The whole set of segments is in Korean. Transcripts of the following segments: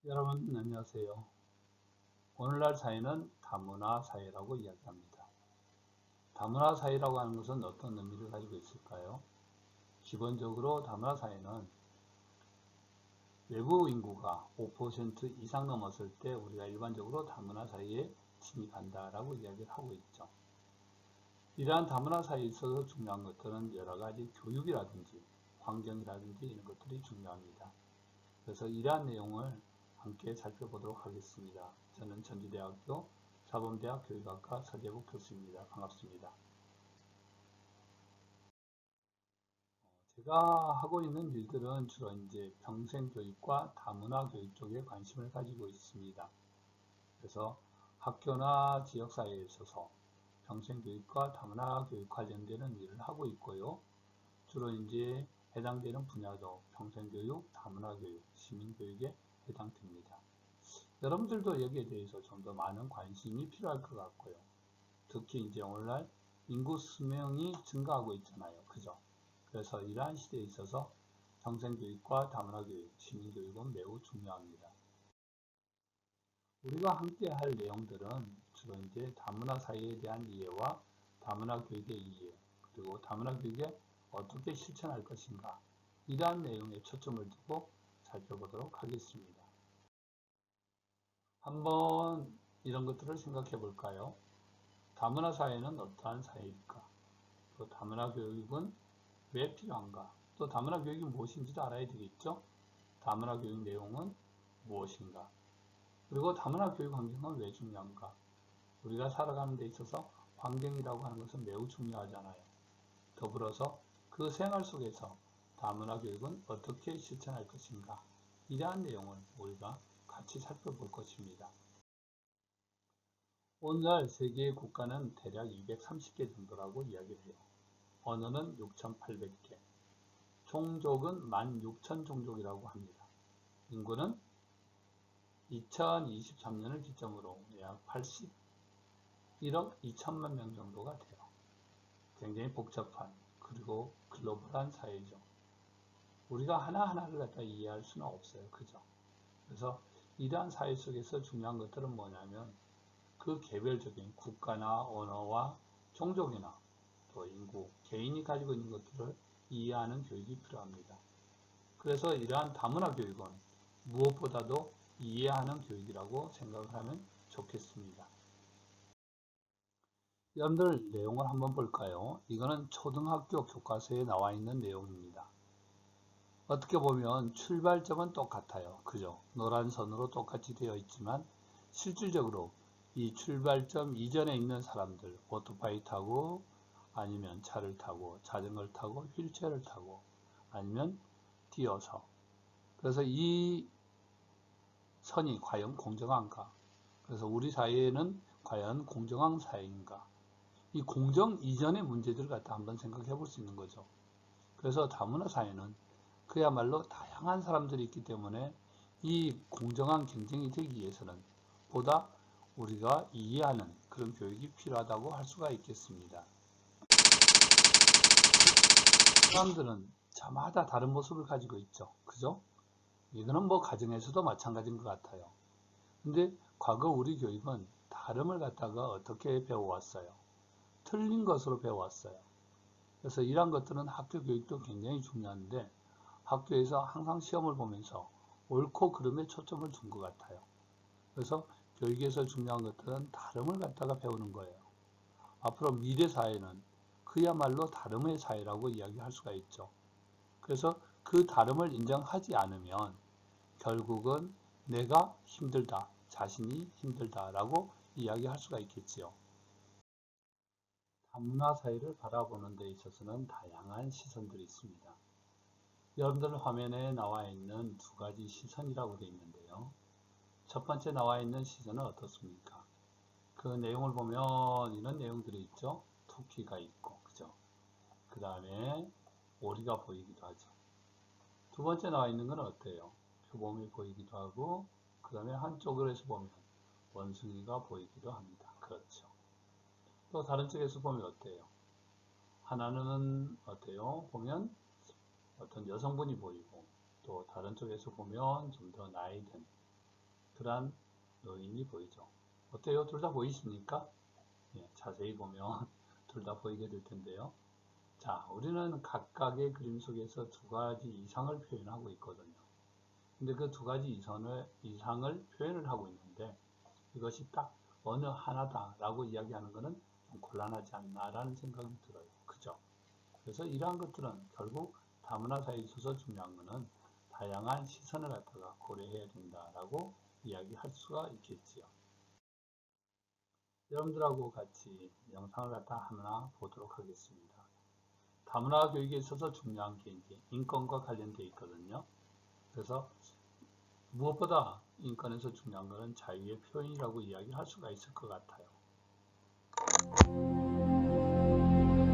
여러분 안녕하세요. 오늘날 사회는 다문화 사회라고 이야기합니다. 다문화 사회라고 하는 것은 어떤 의미를 가지고 있을까요? 기본적으로 다문화 사회는 외부 인구가 5% 이상 넘었을 때 우리가 일반적으로 다문화 사회에 진입한다라고 이야기를 하고 있죠. 이러한 다문화 사회에 있어서 중요한 것들은 여러 가지 교육이라든지 환경이라든지 이런 것들이 중요합니다. 그래서 이러한 내용을 함께 살펴보도록 하겠습니다. 저는 전주대학교 사범대학 교육학과 서재국 교수입니다. 반갑습니다. 제가 하고 있는 일들은 주로 이제 평생교육과 다문화 교육 쪽에 관심을 가지고 있습니다. 그래서 학교나 지역사회에 있어서 평생교육과 다문화 교육 관련되는 일을 하고 있고요. 주로 이제 해당되는 분야도 평생교육, 다문화교육, 시민교육에 해당됩니다. 여러분들도 여기에 대해서 좀 더 많은 관심이 필요할 것 같고요. 특히 이제 오늘날 인구 수명이 증가하고 있잖아요. 그죠? 그래서 이러한 시대에 있어서 평생교육과 다문화교육, 시민교육은 매우 중요합니다. 우리가 함께 할 내용들은 주로 이제 다문화 사회에 대한 이해와 다문화 교육의 이해, 그리고 다문화 교육에 어떻게 실천할 것인가, 이러한 내용에 초점을 두고 살펴보도록 하겠습니다. 한번 이런 것들을 생각해 볼까요? 다문화 사회는 어떠한 사회일까? 또 다문화 교육은 왜 필요한가? 또 다문화 교육이 무엇인지도 알아야 되겠죠? 다문화 교육 내용은 무엇인가? 그리고 다문화 교육 환경은 왜 중요한가? 우리가 살아가는 데 있어서 환경이라고 하는 것은 매우 중요하잖아요. 더불어서 그 생활 속에서 다문화 교육은 어떻게 실천할 것인가? 이러한 내용을 우리가 같이 살펴볼 것입니다. 오늘날 세계의 국가는 대략 230개 정도라고 이야기를 해요. 언어는 6,800개, 종족은 16,000 종족이라고 합니다. 인구는 2023년을 기점으로 약 81억 2천만 명 정도가 돼요. 굉장히 복잡한 그리고 글로벌한 사회죠. 우리가 하나하나를 갖다 이해할 수는 없어요. 그죠? 그래서 이러한 사회 속에서 중요한 것들은 뭐냐면 그 개별적인 국가나 언어와 종족이나 또 인구, 개인이 가지고 있는 것들을 이해하는 교육이 필요합니다. 그래서 이러한 다문화 교육은 무엇보다도 이해하는 교육이라고 생각을 하면 좋겠습니다. 여러분들 내용을 한번 볼까요? 이거는 초등학교 교과서에 나와 있는 내용입니다. 어떻게 보면 출발점은 똑같아요. 그죠? 노란 선으로 똑같이 되어 있지만 실질적으로 이 출발점 이전에 있는 사람들, 오토바이 타고 아니면 차를 타고 자전거를 타고 휠체어를 타고 아니면 뛰어서, 그래서 이 선이 과연 공정한가? 그래서 우리 사회는 과연 공정한 사회인가? 이 공정 이전의 문제들을 갖다 한번 생각해 볼 수 있는 거죠. 그래서 다문화 사회는 그야말로 다양한 사람들이 있기 때문에 이 공정한 경쟁이 되기 위해서는 보다 우리가 이해하는 그런 교육이 필요하다고 할 수가 있겠습니다. 사람들은 저마다 다른 모습을 가지고 있죠. 그죠? 이거는 뭐 가정에서도 마찬가지인 것 같아요. 근데 과거 우리 교육은 다름을 갖다가 어떻게 배워왔어요? 틀린 것으로 배워왔어요. 그래서 이러한 것들은 학교 교육도 굉장히 중요한데 학교에서 항상 시험을 보면서 옳고 그름에 초점을 둔 것 같아요. 그래서 교육에서 중요한 것들은 다름을 갖다가 배우는 거예요. 앞으로 미래 사회는 그야말로 다름의 사회라고 이야기할 수가 있죠. 그래서 그 다름을 인정하지 않으면 결국은 내가 힘들다, 자신이 힘들다라고 이야기할 수가 있겠지요. 다문화 사회를 바라보는 데 있어서는 다양한 시선들이 있습니다. 여러분들 화면에 나와 있는 두 가지 시선이라고 되어 있는데요. 첫 번째 나와 있는 시선은 어떻습니까? 그 내용을 보면 이런 내용들이 있죠. 토끼가 있고, 그죠? 그 다음에 오리가 보이기도 하죠. 두 번째 나와 있는 건 어때요? 표범이 보이기도 하고, 그 다음에 한쪽으로 해서 보면 원숭이가 보이기도 합니다. 그렇죠. 또 다른 쪽에서 보면 어때요? 하나는 어때요? 보면 어떤 여성분이 보이고, 또 다른 쪽에서 보면 좀 더 나이 든 그러한 요인이 보이죠. 어때요? 둘 다 보이십니까? 예, 자세히 보면 둘 다 보이게 될 텐데요. 자, 우리는 각각의 그림 속에서 두 가지 이상을 표현하고 있거든요. 근데 그 두 가지 이상을 표현을 하고 있는데 이것이 딱 어느 하나다라고 이야기하는 것은 좀 곤란하지 않나라는 생각이 들어요. 그죠? 그래서 이러한 것들은 결국 다문화사에 있어서 중요한 것은 다양한 시선을 갖다가 고려해야 된다라고 이야기할 수가 있겠지요. 여러분들하고 같이 영상을 갖다 하나 보도록 하겠습니다. 다문화 교육에 있어서 중요한 게 이제 인권과 관련되어 있거든요. 그래서 무엇보다 인권에서 중요한 것은 자유의 표현이라고 이야기할 수가 있을 것 같아요.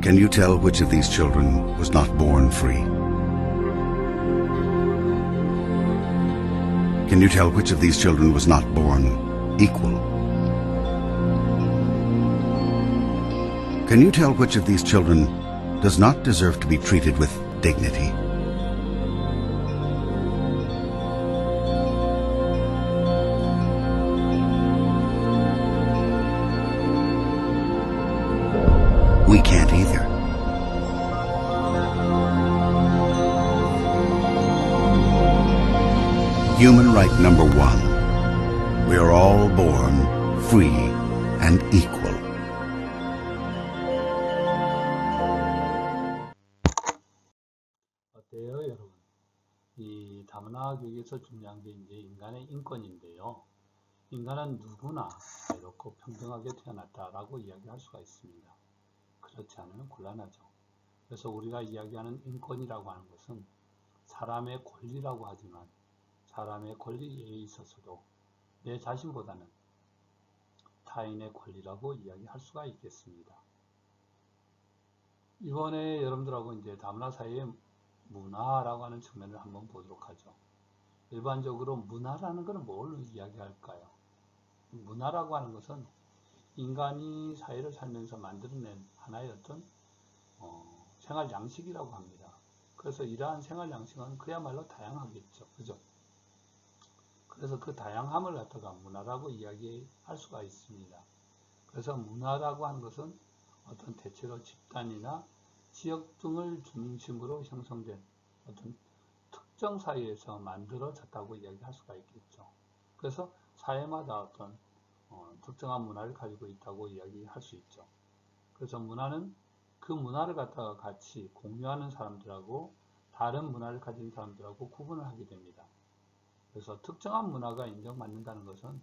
Can you tell which of these children was not born free? Can you tell which of these children was not born equal? Can you tell which of these children does not deserve to be treated with dignity? We can't either. Human right number one. We are all born free and equal. 어때요, 여러분? 이 다문화 교육에서 중요한 게 이제 인간의 인권인데요. 인간은 누구나 자유롭고 평등하게 태어났다라고 이야기할 수가 있습니다. 그렇지 않으면 곤란하죠. 그래서 우리가 이야기하는 인권이라고 하는 것은 사람의 권리라고 하지만 사람의 권리에 있어서도 내 자신보다는 타인의 권리라고 이야기할 수가 있겠습니다. 이번에 여러분들하고 이제 다문화 사회의 문화라고 하는 측면을 한번 보도록 하죠. 일반적으로 문화라는 것은 뭘 이야기할까요? 문화라고 하는 것은 인간이 사회를 살면서 만들어낸 하나의 어떤 생활 양식이라고 합니다. 그래서 이러한 생활 양식은 그야말로 다양하겠죠. 그죠? 그래서 그 다양함을 갖다가 문화라고 이야기할 수가 있습니다. 그래서 문화라고 하는 것은 어떤 대체로 집단이나 지역 등을 중심으로 형성된 어떤 특정 사회에서 만들어졌다고 이야기할 수가 있겠죠. 그래서 사회마다 어떤 특정한 문화를 가지고 있다고 이야기할 수 있죠. 그래서 문화는 그 문화를 갖다가 같이 공유하는 사람들하고 다른 문화를 가진 사람들하고 구분을 하게 됩니다. 그래서 특정한 문화가 인정받는다는 것은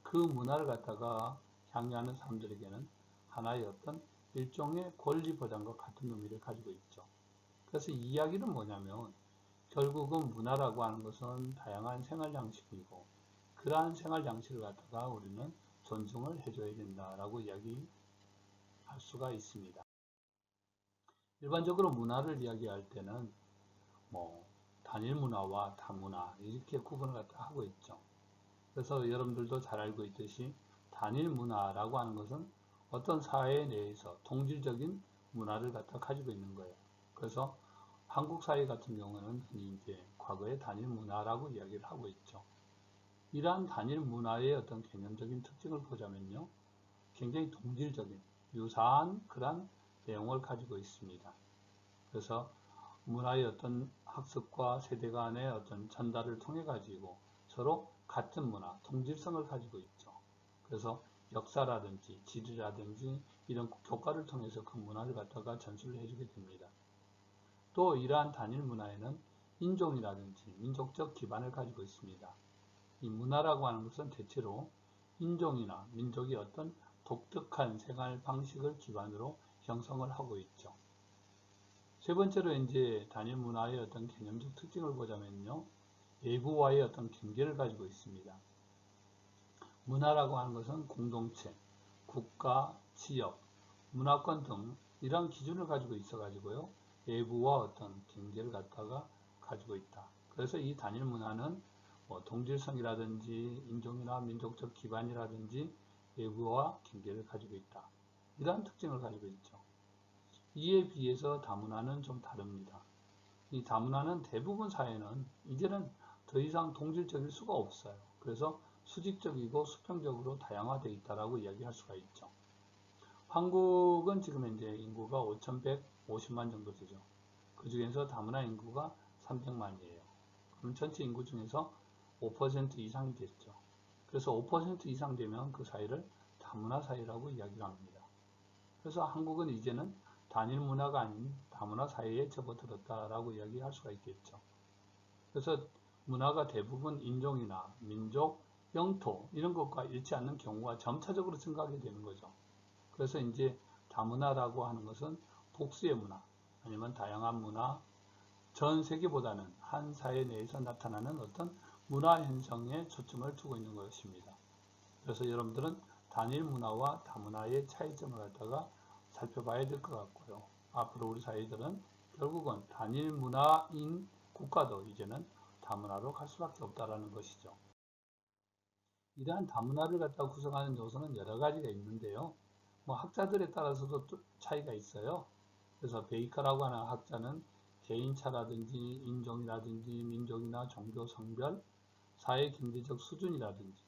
그 문화를 갖다가 향유하는 사람들에게는 하나의 어떤 일종의 권리 보장과 같은 의미를 가지고 있죠. 그래서 이 이야기는 뭐냐면 결국은 문화라고 하는 것은 다양한 생활 양식이고 그러한 생활 양식을 갖다가 우리는 존중을 해줘야 된다라고 이야기할 수가 있습니다. 일반적으로 문화를 이야기할 때는 단일 문화와 다문화 이렇게 구분을 갖다 하고 있죠. 그래서 여러분들도 잘 알고 있듯이 단일 문화라고 하는 것은 어떤 사회 내에서 동질적인 문화를 갖다 가지고 있는 거예요. 그래서 한국 사회 같은 경우는 흔히 이제 과거의 단일 문화라고 이야기를 하고 있죠. 이러한 단일 문화의 어떤 개념적인 특징을 보자면요. 굉장히 동질적인, 유사한 그런 내용을 가지고 있습니다. 그래서 문화의 어떤 학습과 세대 간의 어떤 전달을 통해 가지고 서로 같은 문화, 동질성을 가지고 있죠. 그래서 역사라든지 지리라든지 이런 교과를 통해서 그 문화를 갖다가 전수를 해주게 됩니다. 또 이러한 단일 문화에는 인종이라든지 민족적 기반을 가지고 있습니다. 이 문화라고 하는 것은 대체로 인종이나 민족의 어떤 독특한 생활 방식을 기반으로 형성을 하고 있죠. 세 번째로 이제 단일 문화의 어떤 개념적 특징을 보자면요. 외부와의 어떤 경계를 가지고 있습니다. 문화라고 하는 것은 공동체, 국가, 지역, 문화권 등 이런 기준을 가지고 있어 가지고요. 외부와 어떤 경계를 갖다가 가지고 있다. 그래서 이 단일 문화는 동질성이라든지 인종이나 민족적 기반이라든지 외부와 경계를 가지고 있다. 이러한 특징을 가지고 있죠. 이에 비해서 다문화는 좀 다릅니다. 이 다문화는 대부분 사회는 이제는 더 이상 동질적일 수가 없어요. 그래서 수직적이고 수평적으로 다양화되어 있다라고 이야기할 수가 있죠. 한국은 지금 현재 인구가 5,150만 정도 되죠. 그 중에서 다문화 인구가 300만이에요. 그럼 전체 인구 중에서 5% 이상이 됐죠. 그래서 5% 이상 되면 그 사회를 다문화 사회라고 이야기를 합니다. 그래서 한국은 이제는 단일 문화가 아닌 다문화 사회에 접어들었다라고 이야기할 수가 있겠죠. 그래서 문화가 대부분 인종이나 민족, 영토 이런 것과 일치 않는 경우가 점차적으로 증가하게 되는 거죠. 그래서 이제 다문화라고 하는 것은 복수의 문화 아니면 다양한 문화, 전 세계보다는 한 사회 내에서 나타나는 어떤 문화 현상에 초점을 두고 있는 것입니다. 그래서 여러분들은 단일 문화와 다문화의 차이점을 갖다가 살펴봐야 될 것 같고요. 앞으로 우리 사회들은 결국은 단일 문화인 국가도 이제는 다문화로 갈 수밖에 없다라는 것이죠. 이러한 다문화를 갖다가 구성하는 요소는 여러 가지가 있는데요. 학자들에 따라서도 또 차이가 있어요. 그래서 베이커라고 하는 학자는 개인차라든지 인종이라든지 민족이나 종교, 성별, 사회 경제적 수준이라든지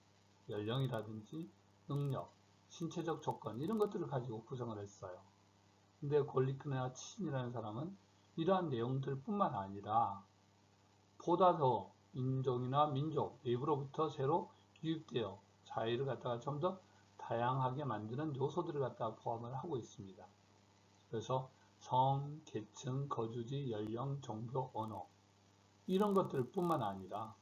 연령이라든지 능력, 신체적 조건 이런 것들을 가지고 구성을 했어요. 근데 골리크나 친이라는 사람은 이러한 내용들 뿐만 아니라 보다 더 인종이나 민족 외부로부터 새로 유입되어 사회를 갖다가 좀 더 다양하게 만드는 요소들을 갖다가 포함을 하고 있습니다. 그래서 성, 계층, 거주지, 연령, 종교, 언어 이런 것들 뿐만 아니라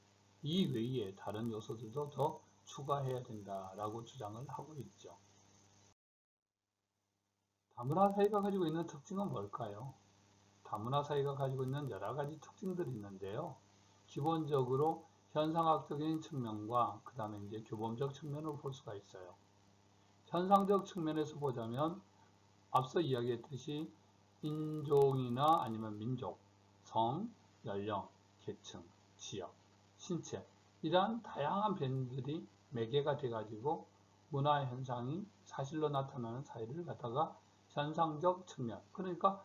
이 외에 다른 요소들도 더 추가해야 된다라고 주장을 하고 있죠. 다문화 사회가 가지고 있는 특징은 뭘까요? 다문화 사회가 가지고 있는 여러 가지 특징들이 있는데요. 기본적으로 현상학적인 측면과 그 다음에 이제 규범적 측면으로 볼 수가 있어요. 현상적 측면에서 보자면 앞서 이야기했듯이 인종이나 아니면 민족, 성, 연령, 계층, 지역, 신체 이러한 다양한 변들이 매개가 돼가지고 문화 현상이 사실로 나타나는 사회를 갖다가 현상적 측면 그러니까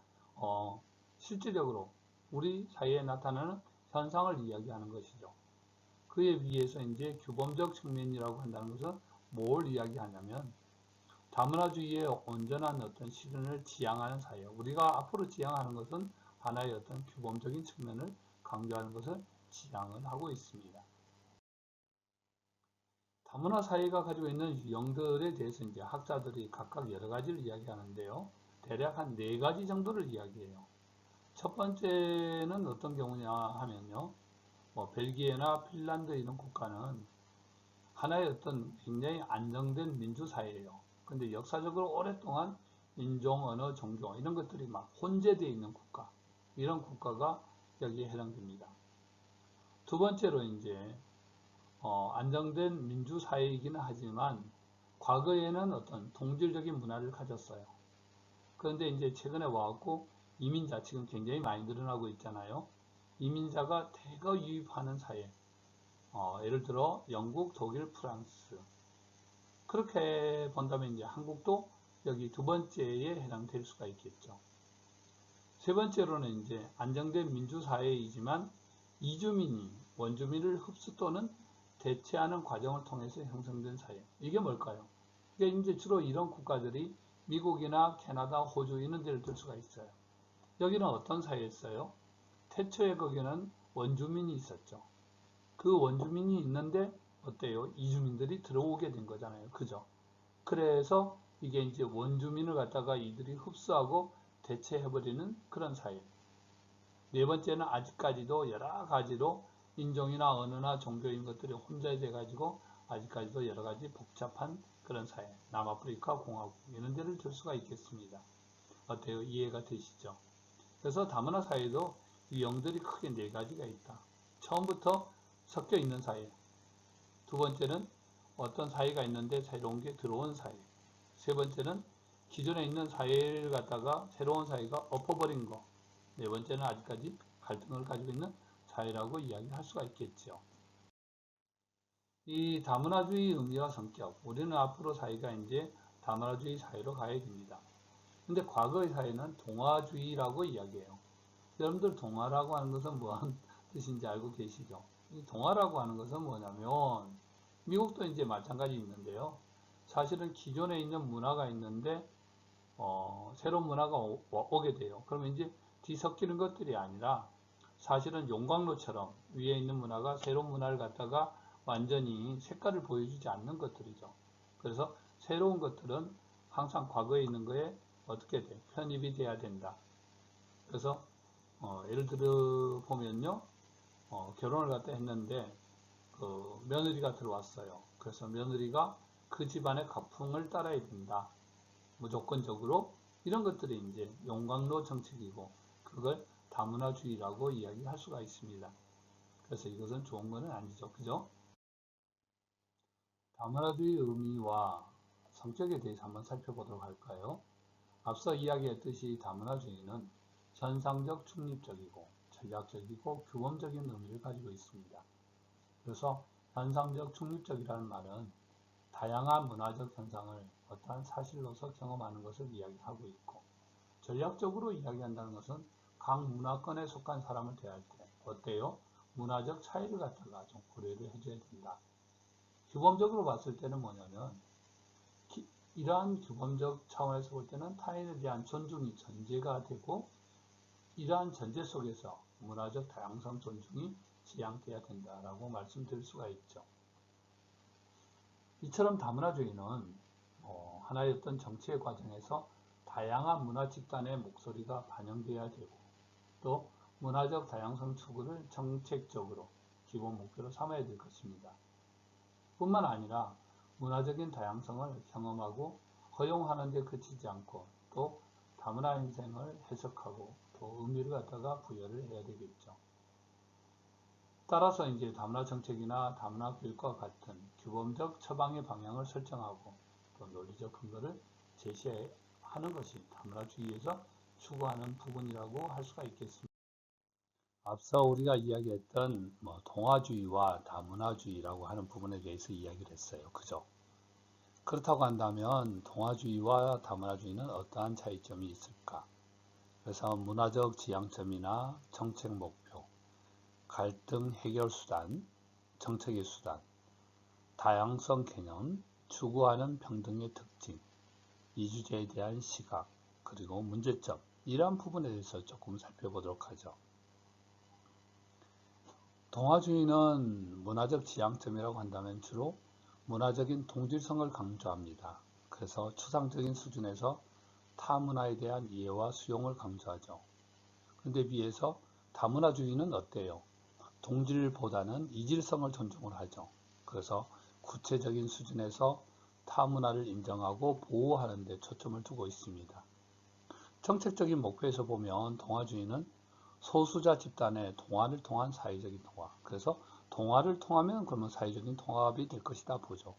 실질적으로 우리 사회에 나타나는 현상을 이야기하는 것이죠. 그에 비해서 이제 규범적 측면이라고 한다는 것은 뭘 이야기하냐면 다문화주의의 온전한 어떤 실현을 지향하는 사회. 우리가 앞으로 지향하는 것은 하나의 어떤 규범적인 측면을 강조하는 것을 지향을 하고 있습니다. 다문화 사회가 가지고 있는 유형들에 대해서 이제 학자들이 각각 여러 가지를 이야기하는데요. 대략 한 4가지 정도를 이야기해요. 첫 번째는 어떤 경우냐 하면요. 벨기에나 핀란드 이런 국가는 하나의 어떤 굉장히 안정된 민주사회예요. 근데 역사적으로 오랫동안 인종, 언어, 종교 이런 것들이 막 혼재되어 있는 국가 이런 국가가 여기에 해당됩니다. 두 번째로 이제 안정된 민주사회이기는 하지만 과거에는 어떤 동질적인 문화를 가졌어요. 그런데 이제 최근에 와갖고 이민자 지금 굉장히 많이 늘어나고 있잖아요. 이민자가 대거 유입하는 사회. 예를 들어 영국, 독일, 프랑스. 그렇게 본다면 이제 한국도 여기 두 번째에 해당될 수가 있겠죠. 세 번째로는 이제 안정된 민주사회이지만 이주민이 원주민을 흡수 또는 대체하는 과정을 통해서 형성된 사회. 이게 뭘까요? 이게 이제 주로 이런 국가들이 미국이나 캐나다, 호주 이런 데를 들 수가 있어요. 여기는 어떤 사회였어요? 태초에 거기는 원주민이 있었죠. 그 원주민이 있는데 어때요? 이주민들이 들어오게 된 거잖아요. 그죠? 그래서 이게 이제 원주민을 갖다가 이들이 흡수하고 대체해버리는 그런 사회. 네 번째는 아직까지도 여러 가지로 인종이나 언어나 종교 이런 것들이 혼재돼 가지고 아직까지도 여러 가지 복잡한 그런 사회. 남아프리카 공화국 이런 데를 들 수가 있겠습니다. 어때요? 이해가 되시죠? 그래서 다문화 사회도 유형들이 크게 4가지가 있다. 처음부터 섞여 있는 사회. 두 번째는 어떤 사회가 있는데 새로운 게 들어온 사회. 세 번째는 기존에 있는 사회를 갖다가 새로운 사회가 엎어버린 거. 네 번째는 아직까지 갈등을 가지고 있는 사회라고 이야기할 수가 있겠죠. 이 다문화주의 의미와 성격. 우리는 앞으로 사회가 이제 다문화주의 사회로 가야 됩니다. 근데 과거의 사회는 동화주의라고 이야기해요. 여러분들 동화라고 하는 것은 무슨 뜻인지 알고 계시죠? 이 동화라고 하는 것은 뭐냐면 미국도 이제 마찬가지 있는데요. 사실은 기존에 있는 문화가 있는데 새로운 문화가 오게 돼요. 그러면 이제 뒤섞이는 것들이 아니라 사실은 용광로처럼 위에 있는 문화가 새로운 문화를 갖다가 완전히 색깔을 보여주지 않는 것들이죠. 그래서 새로운 것들은 항상 과거에 있는 거에 어떻게 돼? 편입이 돼야 된다. 그래서 예를 들어 보면요. 결혼을 갖다 했는데 그 며느리가 들어왔어요. 그래서 며느리가 그 집안의 가풍을 따라야 된다. 무조건적으로 이런 것들이 이제 용광로 정책이고 그걸 다문화주의라고 이야기할 수가 있습니다. 그래서 이것은 좋은 것은 아니죠. 그죠? 다문화주의 의미와 성격에 대해서 한번 살펴보도록 할까요? 앞서 이야기했듯이 다문화주의는 현상적 중립적이고 전략적이고 규범적인 의미를 가지고 있습니다. 그래서 현상적 중립적이라는 말은 다양한 문화적 현상을 어떠한 사실로서 경험하는 것을 이야기하고 있고, 전략적으로 이야기한다는 것은 각 문화권에 속한 사람을 대할 때 어때요? 문화적 차이를 갖다가 좀 고려를 해줘야 된다. 규범적으로 봤을 때는 뭐냐면 이러한 규범적 차원에서 볼 때는 타인에 대한 존중이 전제가 되고, 이러한 전제 속에서 문화적 다양성 존중이 지향돼야 된다라고 말씀드릴 수가 있죠. 이처럼 다문화주의는 하나의 어떤 정치의 과정에서 다양한 문화 집단의 목소리가 반영돼야 되고, 또 문화적 다양성 추구를 정책적으로 기본 목표로 삼아야 될 것입니다. 뿐만 아니라 문화적인 다양성을 경험하고 허용하는 데 그치지 않고 또 다문화 현상을 해석하고 또 의미를 갖다가 부여를 해야 되겠죠. 따라서 이제 다문화 정책이나 다문화 교육과 같은 규범적 처방의 방향을 설정하고 또 논리적 근거를 제시하는 것이 다문화주의에서 추구하는 부분이라고 할 수가 있겠습니다. 앞서 우리가 이야기했던 동화주의와 다문화주의라고 하는 부분에 대해서 이야기를 했어요. 그죠? 그렇다고 한다면 동화주의와 다문화주의는 어떠한 차이점이 있을까? 그래서 문화적 지향점이나 정책 목표, 갈등 해결 수단, 정책의 수단, 다양성 개념, 추구하는 평등의 특징, 이주제에 대한 시각, 그리고 문제점, 이러한 부분에 대해서 조금 살펴보도록 하죠. 동화주의는 문화적 지향점이라고 한다면 주로 문화적인 동질성을 강조합니다. 그래서 추상적인 수준에서 타 문화에 대한 이해와 수용을 강조하죠. 그런데 비해서 다문화주의는 어때요? 동질보다는 이질성을 존중을 하죠. 그래서 구체적인 수준에서 타 문화를 인정하고 보호하는 데 초점을 두고 있습니다. 정책적인 목표에서 보면 동화주의는 소수자 집단의 동화를 통한 사회적인 통합. 그래서 동화를 통하면 그러면 사회적인 통합이 될 것이다 보죠.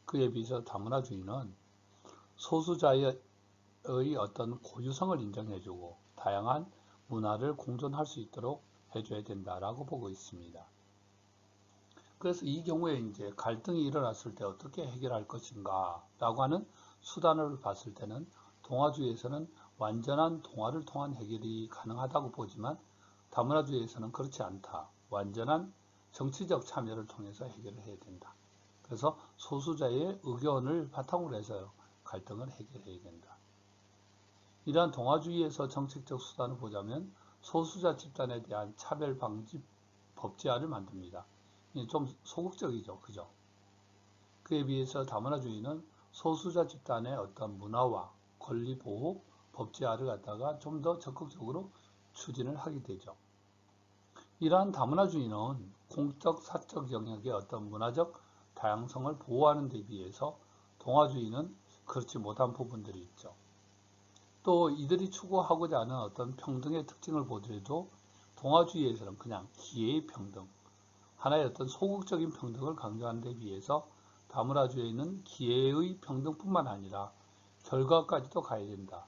그에 비해서 다문화주의는 소수자의 어떤 고유성을 인정해주고 다양한 문화를 공존할 수 있도록 해줘야 된다라고 보고 있습니다. 그래서 이 경우에 이제 갈등이 일어났을 때 어떻게 해결할 것인가 라고 하는 수단을 봤을 때는 동화주의에서는 완전한 동화를 통한 해결이 가능하다고 보지만 다문화주의에서는 그렇지 않다. 완전한 정치적 참여를 통해서 해결을 해야 된다. 그래서 소수자의 의견을 바탕으로 해서 갈등을 해결해야 된다. 이러한 동화주의에서 정책적 수단을 보자면 소수자 집단에 대한 차별 방지 법제화를 만듭니다. 좀 소극적이죠. 그죠? 그에 비해서 다문화주의는 소수자 집단의 어떤 문화와 권리 보호 법제화를 갖다가 좀 더 적극적으로 추진을 하게 되죠. 이러한 다문화주의는 공적, 사적 영역의 어떤 문화적 다양성을 보호하는 데 비해서 동화주의는 그렇지 못한 부분들이 있죠. 또 이들이 추구하고자 하는 어떤 평등의 특징을 보더라도 동화주의에서는 그냥 기회의 평등, 하나의 어떤 소극적인 평등을 강조하는 데 비해서 다문화주의는 기회의 평등뿐만 아니라 결과까지도 가야 된다.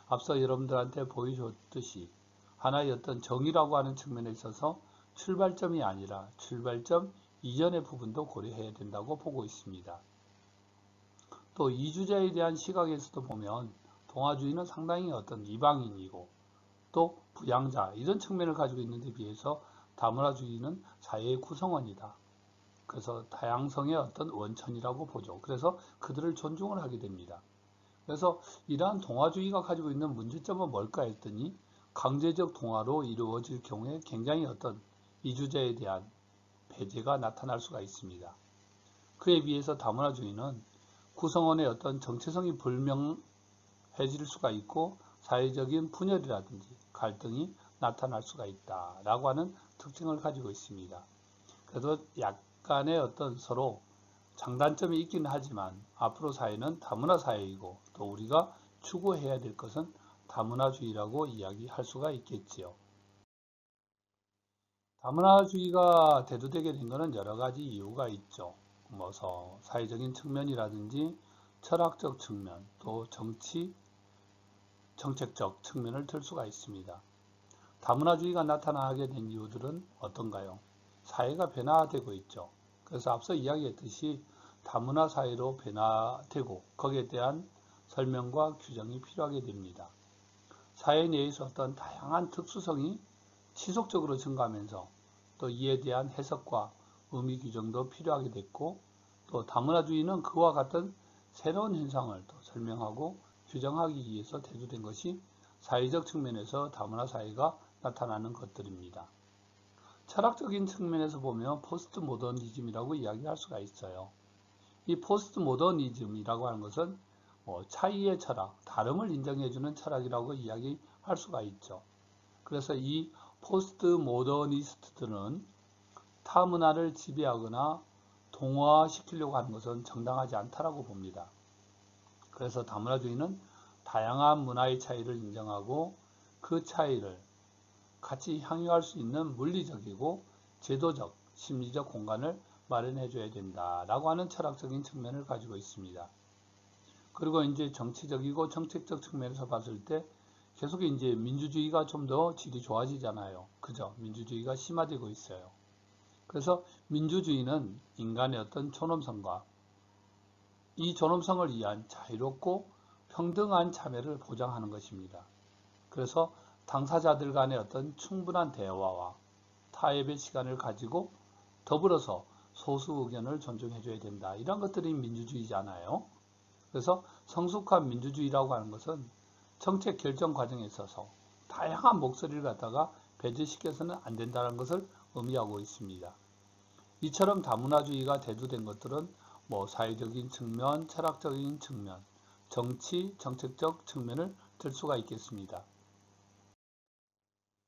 앞서 여러분들한테 보여줬듯이 하나의 어떤 정의라고 하는 측면에 있어서 출발점이 아니라 출발점 이전의 부분도 고려해야 된다고 보고 있습니다. 또 이주자에 대한 시각에서도 보면 동화주의는 상당히 어떤 이방인이고 또 부양자 이런 측면을 가지고 있는 데 비해서 다문화주의는 사회의 구성원이다. 그래서 다양성의 어떤 원천이라고 보죠. 그래서 그들을 존중을 하게 됩니다. 그래서 이러한 동화주의가 가지고 있는 문제점은 뭘까 했더니 강제적 동화로 이루어질 경우에 굉장히 어떤 이주자에 대한 배제가 나타날 수가 있습니다. 그에 비해서 다문화주의는 구성원의 어떤 정체성이 불명해질 수가 있고 사회적인 분열이라든지 갈등이 나타날 수가 있다라고 하는 특징을 가지고 있습니다. 그래도 약간의 어떤 서로 장단점이 있기는 하지만 앞으로 사회는 다문화 사회이고 또 우리가 추구해야 될 것은 다문화주의라고 이야기할 수가 있겠지요. 다문화주의가 대두되게 된 것은 여러 가지 이유가 있죠. 사회적인 측면이라든지 철학적 측면, 또 정책적 측면을 들 수가 있습니다. 다문화주의가 나타나게 된 이유들은 어떤가요? 사회가 변화되고 있죠. 그래서 앞서 이야기했듯이 다문화 사회로 변화되고 거기에 대한 설명과 규정이 필요하게 됩니다. 사회 내에서 어떤 다양한 특수성이 지속적으로 증가하면서 또 이에 대한 해석과 의미 규정도 필요하게 됐고 또 다문화주의는 그와 같은 새로운 현상을 또 설명하고 규정하기 위해서 대두된 것이 사회적 측면에서 다문화 사회가 나타나는 것들입니다. 철학적인 측면에서 보면 포스트 모더니즘이라고 이야기할 수가 있어요. 이 포스트 모더니즘이라고 하는 것은 차이의 철학, 다름을 인정해주는 철학이라고 이야기할 수가 있죠. 그래서 이 포스트 모더니스트들은 타 문화를 지배하거나 동화시키려고 하는 것은 정당하지 않다라고 봅니다. 그래서 다문화주의는 다양한 문화의 차이를 인정하고 그 차이를 같이 향유할 수 있는 물리적이고 제도적, 심리적 공간을 마련해줘야 된다라고 하는 철학적인 측면을 가지고 있습니다. 그리고 이제 정치적이고 정책적 측면에서 봤을 때 계속 이제 민주주의가 좀 더 질이 좋아지잖아요. 그죠? 민주주의가 심화되고 있어요. 그래서 민주주의는 인간의 어떤 존엄성과 이 존엄성을 위한 자유롭고 평등한 참여를 보장하는 것입니다. 그래서 당사자들 간의 어떤 충분한 대화와 타협의 시간을 가지고 더불어서 소수 의견을 존중해줘야 된다. 이런 것들이 민주주의잖아요. 그래서 성숙한 민주주의라고 하는 것은 정책 결정 과정에 있어서 다양한 목소리를 갖다가 배제시켜서는 안 된다는 것을 의미하고 있습니다. 이처럼 다문화주의가 대두된 것들은 사회적인 측면, 철학적인 측면, 정치, 정책적 측면을 들 수가 있겠습니다.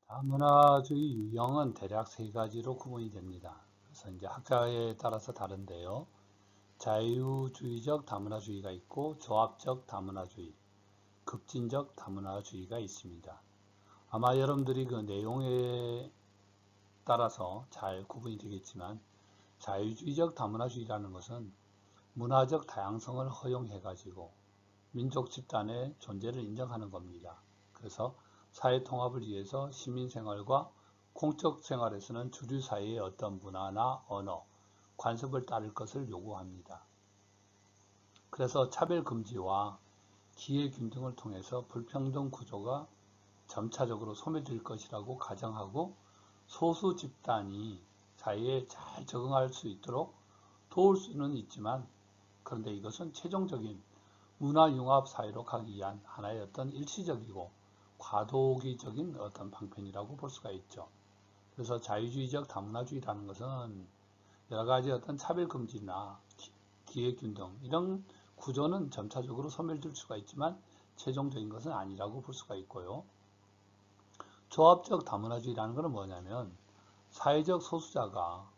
다문화주의 유형은 대략 세 가지로 구분이 됩니다. 그래서 이제 학자에 따라서 다른데요. 자유주의적 다문화주의가 있고 조합적 다문화주의, 급진적 다문화주의가 있습니다. 아마 여러분들이 그 내용에 따라서 잘 구분이 되겠지만 자유주의적 다문화주의라는 것은 문화적 다양성을 허용해가지고 민족 집단의 존재를 인정하는 겁니다. 그래서 사회 통합을 위해서 시민생활과 공적 생활에서는 주류 사회의 어떤 문화나 언어, 관습을 따를 것을 요구합니다. 그래서 차별 금지와 기회균 등을 통해서 불평등 구조가 점차적으로 소멸될 것이라고 가정하고 소수 집단이 사회에 잘 적응할 수 있도록 도울 수는 있지만 그런데 이것은 최종적인 문화융합 사회로 가기 위한 하나의 어떤 일시적이고 과도기적인 어떤 방편이라고 볼 수가 있죠. 그래서 자유주의적 다문화주의라는 것은 여러 가지 어떤 차별금지나 기회균등 이런 구조는 점차적으로 소멸될 수가 있지만 최종적인 것은 아니라고 볼 수가 있고요. 조합적 다문화주의라는 것은 뭐냐면 사회적 소수자가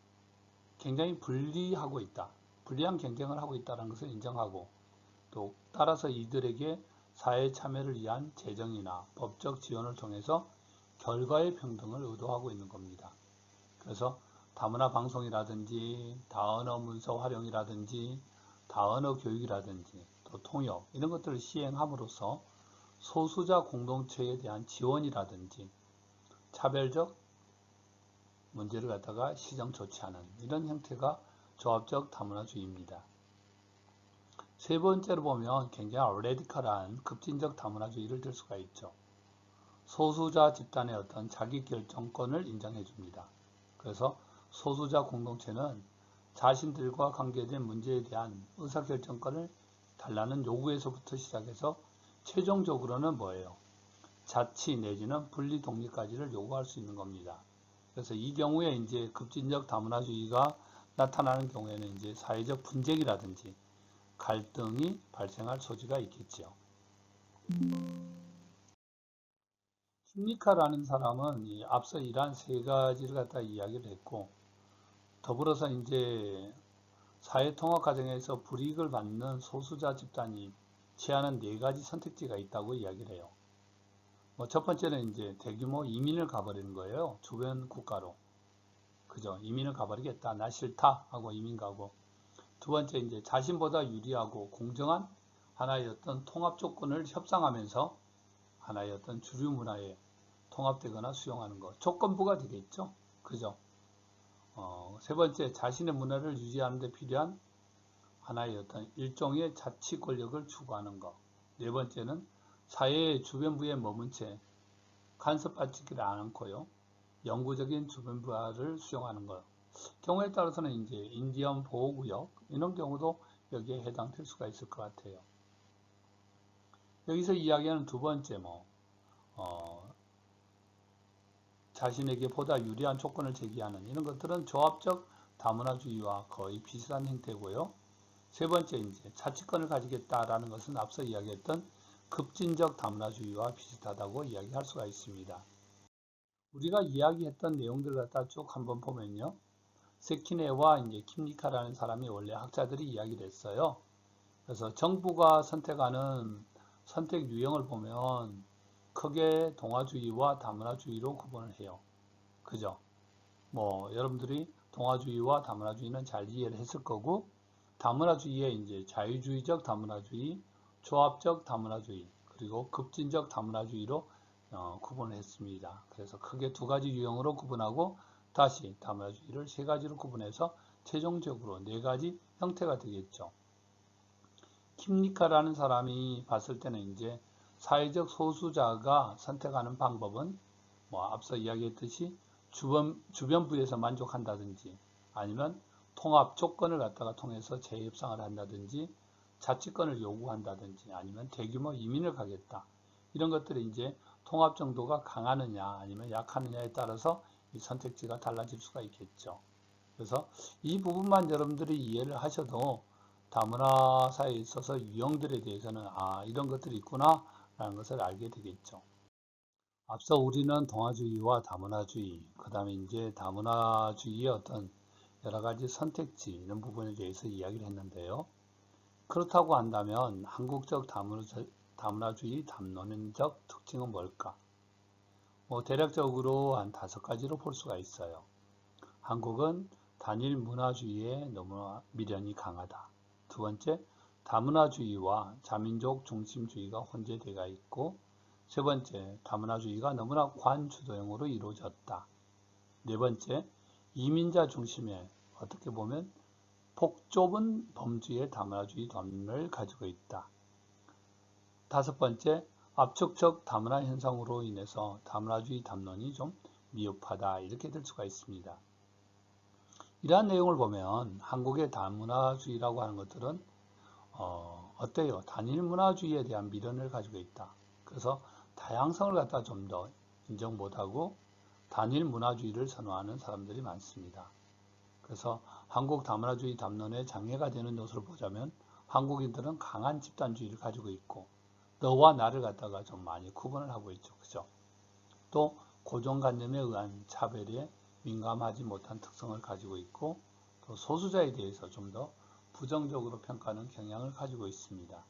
굉장히 불리하고 있다. 불리한 경쟁을 하고 있다는 것을 인정하고 또 따라서 이들에게 사회 참여를 위한 재정이나 법적 지원을 통해서 결과의 평등을 의도하고 있는 겁니다. 그래서 다문화 방송이라든지 다언어 문서 활용이라든지 다언어 교육이라든지 또 통역 이런 것들을 시행함으로써 소수자 공동체에 대한 지원이라든지 차별적 문제를 갖다가 시정 조치하는 이런 형태가 조합적 다문화주의입니다. 세 번째로 보면 굉장히 레디컬한 급진적 다문화주의를 들 수가 있죠. 소수자 집단의 어떤 자기결정권을 인정해 줍니다. 그래서 소수자 공동체는 자신들과 관계된 문제에 대한 의사결정권을 달라는 요구에서부터 시작해서 최종적으로는 뭐예요? 자치 내지는 분리 독립까지를 요구할 수 있는 겁니다. 그래서 이 경우에 이제 급진적 다문화주의가 나타나는 경우에는 이제 사회적 분쟁이라든지 갈등이 발생할 소지가 있겠죠. 킴리카라는 사람은 앞서 이러한 세 가지를 갖다 이야기를 했고, 더불어서 이제 사회통합 과정에서 불이익을 받는 소수자 집단이 취하는 네 가지 선택지가 있다고 이야기를 해요. 첫 번째는 이제 대규모 이민을 가버리는 거예요. 주변 국가로. 그죠? 이민을 가버리겠다. 나 싫다. 하고 이민 가고. 두 번째, 이제 자신보다 유리하고 공정한 하나의 어떤 통합 조건을 협상하면서 하나의 어떤 주류 문화에 통합되거나 수용하는 것. 조건부가 되겠죠. 그죠? 세 번째, 자신의 문화를 유지하는 데 필요한 하나의 어떤 일종의 자치 권력을 추구하는 것. 네 번째는 사회의 주변부에 머문 채 간섭받지를 않고요. 영구적인 주변부를 수용하는 것. 경우에 따라서는 이제 인디언 보호구역 이런 경우도 여기에 해당될 수가 있을 것 같아요. 여기서 이야기하는 두 번째 자신에게 보다 유리한 조건을 제기하는 이런 것들은 조합적 다문화주의와 거의 비슷한 형태고요. 세 번째 이제 자치권을 가지겠다라는 것은 앞서 이야기했던 급진적 다문화주의와 비슷하다고 이야기할 수가 있습니다. 우리가 이야기했던 내용들을 갖다 쭉 한번 보면요. 세키네와 이제 킴리카라는 사람이 원래 학자들이 이야기를 했어요. 그래서 정부가 선택하는 선택 유형을 보면 크게 동아주의와 다문화주의로 구분을 해요. 그죠? 여러분들이 동아주의와 다문화주의는 잘 이해를 했을 거고, 다문화주의에 이제 자유주의적 다문화주의, 조합적 다문화주의, 그리고 급진적 다문화주의로 구분을 했습니다. 그래서 크게 두 가지 유형으로 구분하고 다시 다문화주의를 세 가지로 구분해서 최종적으로 네 가지 형태가 되겠죠. 킴리카라는 사람이 봤을 때는 이제 사회적 소수자가 선택하는 방법은 앞서 이야기했듯이 주변부에서 만족한다든지 아니면 통합 조건을 갖다가 통해서 재협상을 한다든지 자치권을 요구한다든지 아니면 대규모 이민을 가겠다. 이런 것들이 이제 통합 정도가 강하느냐 아니면 약하느냐에 따라서 이 선택지가 달라질 수가 있겠죠. 그래서 이 부분만 여러분들이 이해를 하셔도 다문화 사회에 있어서 유형들에 대해서는 이런 것들이 있구나 라는 것을 알게 되겠죠. 앞서 우리는 동아주의와 다문화주의, 그 다음에 이제 다문화주의의 어떤 여러 가지 선택지 이런 부분에 대해서 이야기를 했는데요. 그렇다고 한다면 한국적 다문화주의 담론적 특징은 뭘까? 대략적으로 한 5가지로 볼 수가 있어요. 한국은 단일 문화주의에 너무 미련이 강하다. 두 번째, 다문화주의와 자민족 중심주의가 혼재되어 있고, 세 번째, 다문화주의가 너무나 관주도형으로 이루어졌다. 네 번째, 이민자 중심의 어떻게 보면 폭좁은 범주의 다문화주의 담론을 가지고 있다. 다섯 번째, 압축적 다문화 현상으로 인해서 다문화주의 담론이 좀 미흡하다 이렇게 될 수가 있습니다. 이러한 내용을 보면 한국의 다문화주의라고 하는 것들은 어때요? 단일 문화주의에 대한 미련을 가지고 있다. 그래서 다양성을 갖다 좀 더 인정 못하고 단일 문화주의를 선호하는 사람들이 많습니다. 그래서 한국 다문화주의 담론에 장애가 되는 요소를 보자면 한국인들은 강한 집단주의를 가지고 있고 너와 나를 갖다가 좀 많이 구분을 하고 있죠. 그죠? 또 고정관념에 의한 차별에 민감하지 못한 특성을 가지고 있고 또 소수자에 대해서 좀 더 부정적으로 평가하는 경향을 가지고 있습니다.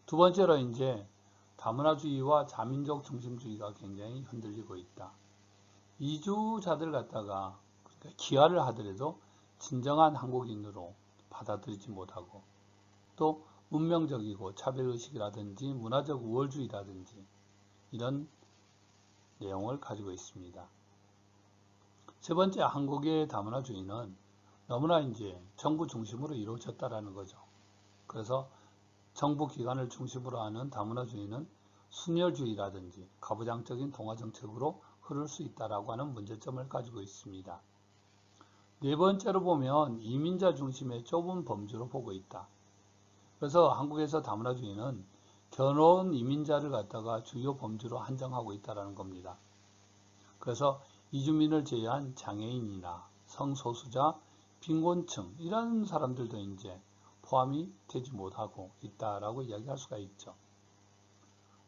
두 번째로 이제 다문화주의와 자민족 중심주의가 굉장히 흔들리고 있다. 이주자들 갖다가 귀화를 하더라도 진정한 한국인으로 받아들이지 못하고 또 운명적이고 차별의식이라든지 문화적 우월주의라든지 이런 내용을 가지고 있습니다. 세 번째, 한국의 다문화주의는 너무나 이제 정부 중심으로 이루어졌다라는 거죠. 그래서 정부 기관을 중심으로 하는 다문화주의는 순혈주의라든지 가부장적인 동아정책으로 흐를 수 있다라고 하는 문제점을 가지고 있습니다. 네 번째로 보면 이민자 중심의 좁은 범주로 보고 있다. 그래서 한국에서 다문화주의는 결혼 이민자를 갖다가 주요 범주로 한정하고 있다는 겁니다. 그래서 이주민을 제외한 장애인이나 성소수자, 빈곤층 이런 사람들도 이제 포함이 되지 못하고 있다라고 이야기할 수가 있죠.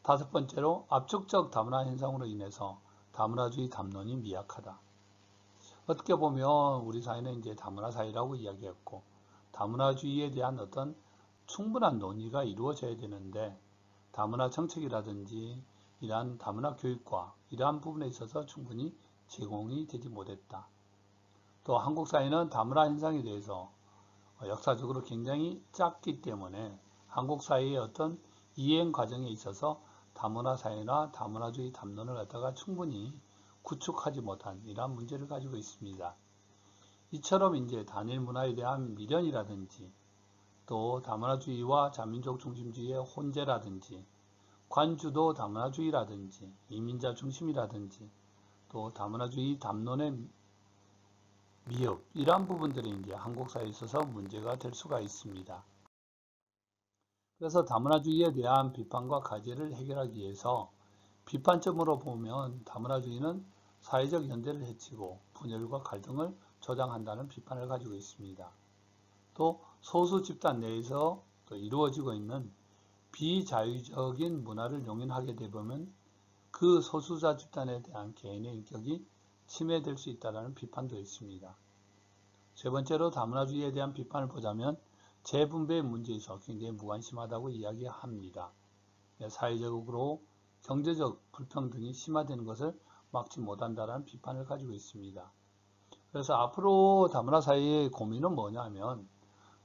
다섯 번째로 압축적 다문화 현상으로 인해서 다문화주의 담론이 미약하다. 어떻게 보면 우리 사회는 이제 다문화 사회라고 이야기했고 다문화주의에 대한 어떤 충분한 논의가 이루어져야 되는데 다문화 정책이라든지 이러한 다문화 교육과 이러한 부분에 있어서 충분히 제공이 되지 못했다. 또 한국 사회는 다문화 현상에 대해서 역사적으로 굉장히 짧기 때문에 한국 사회의 어떤 이행 과정에 있어서 다문화 사회나 다문화주의 담론을 갖다가 충분히 구축하지 못한 이러한 문제를 가지고 있습니다. 이처럼 이제 단일 문화에 대한 미련이라든지 또 다문화주의와 자민족 중심주의의 혼재라든지 관주도 다문화주의라든지 이민자 중심이라든지 또 다문화주의 담론의 미흡 이러한 부분들이 이제 한국 사회에 있어서 문제가 될 수가 있습니다. 그래서 다문화주의에 대한 비판과 과제를 해결하기 위해서 비판점으로 보면 다문화주의는 사회적 연대를 해치고 분열과 갈등을 조장한다는 비판을 가지고 있습니다. 또 소수 집단 내에서 또 이루어지고 있는 비자유적인 문화를 용인하게 되면 그 소수자 집단에 대한 개인의 인격이 침해될 수 있다는 비판도 있습니다. 세 번째로 다문화주의에 대한 비판을 보자면 재분배의 문제에서 굉장히 무관심하다고 이야기합니다. 사회적으로 경제적 불평등이 심화되는 것을 막지 못한다는 비판을 가지고 있습니다. 그래서 앞으로 다문화 사회의 고민은 뭐냐면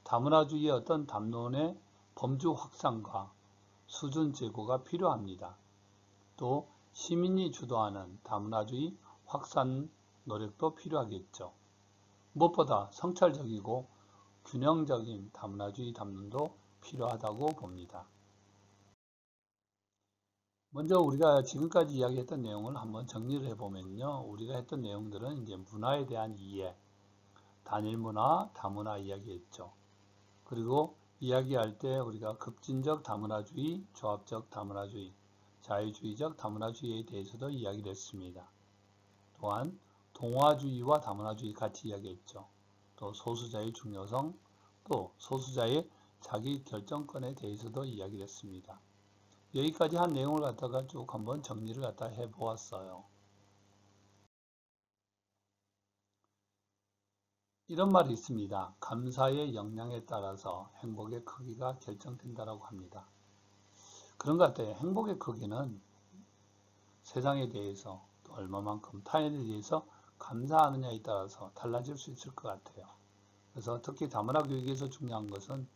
다문화주의의 어떤 담론의 범주 확산과 수준 제고가 필요합니다. 또 시민이 주도하는 다문화주의 확산 노력도 필요하겠죠. 무엇보다 성찰적이고 균형적인 다문화주의 담론도 필요하다고 봅니다. 먼저 우리가 지금까지 이야기했던 내용을 한번 정리를 해보면요. 우리가 했던 내용들은 이제 문화에 대한 이해, 단일문화, 다문화 이야기했죠. 그리고 이야기할 때 우리가 급진적 다문화주의, 조합적 다문화주의, 자유주의적 다문화주의에 대해서도 이야기를 했습니다. 또한 동화주의와 다문화주의 같이 이야기했죠. 또 소수자의 중요성, 또 소수자의 자기 결정권에 대해서도 이야기를 했습니다. 여기까지 한 내용을 갖다가 쭉 한번 정리를 갖다 해보았어요. 이런 말이 있습니다. 감사의 역량에 따라서 행복의 크기가 결정된다고 합니다. 그런 것 같아요. 행복의 크기는 세상에 대해서 또 얼마만큼 타인에 대해서 감사하느냐에 따라서 달라질 수 있을 것 같아요. 그래서 특히 다문화 교육에서 중요한 것은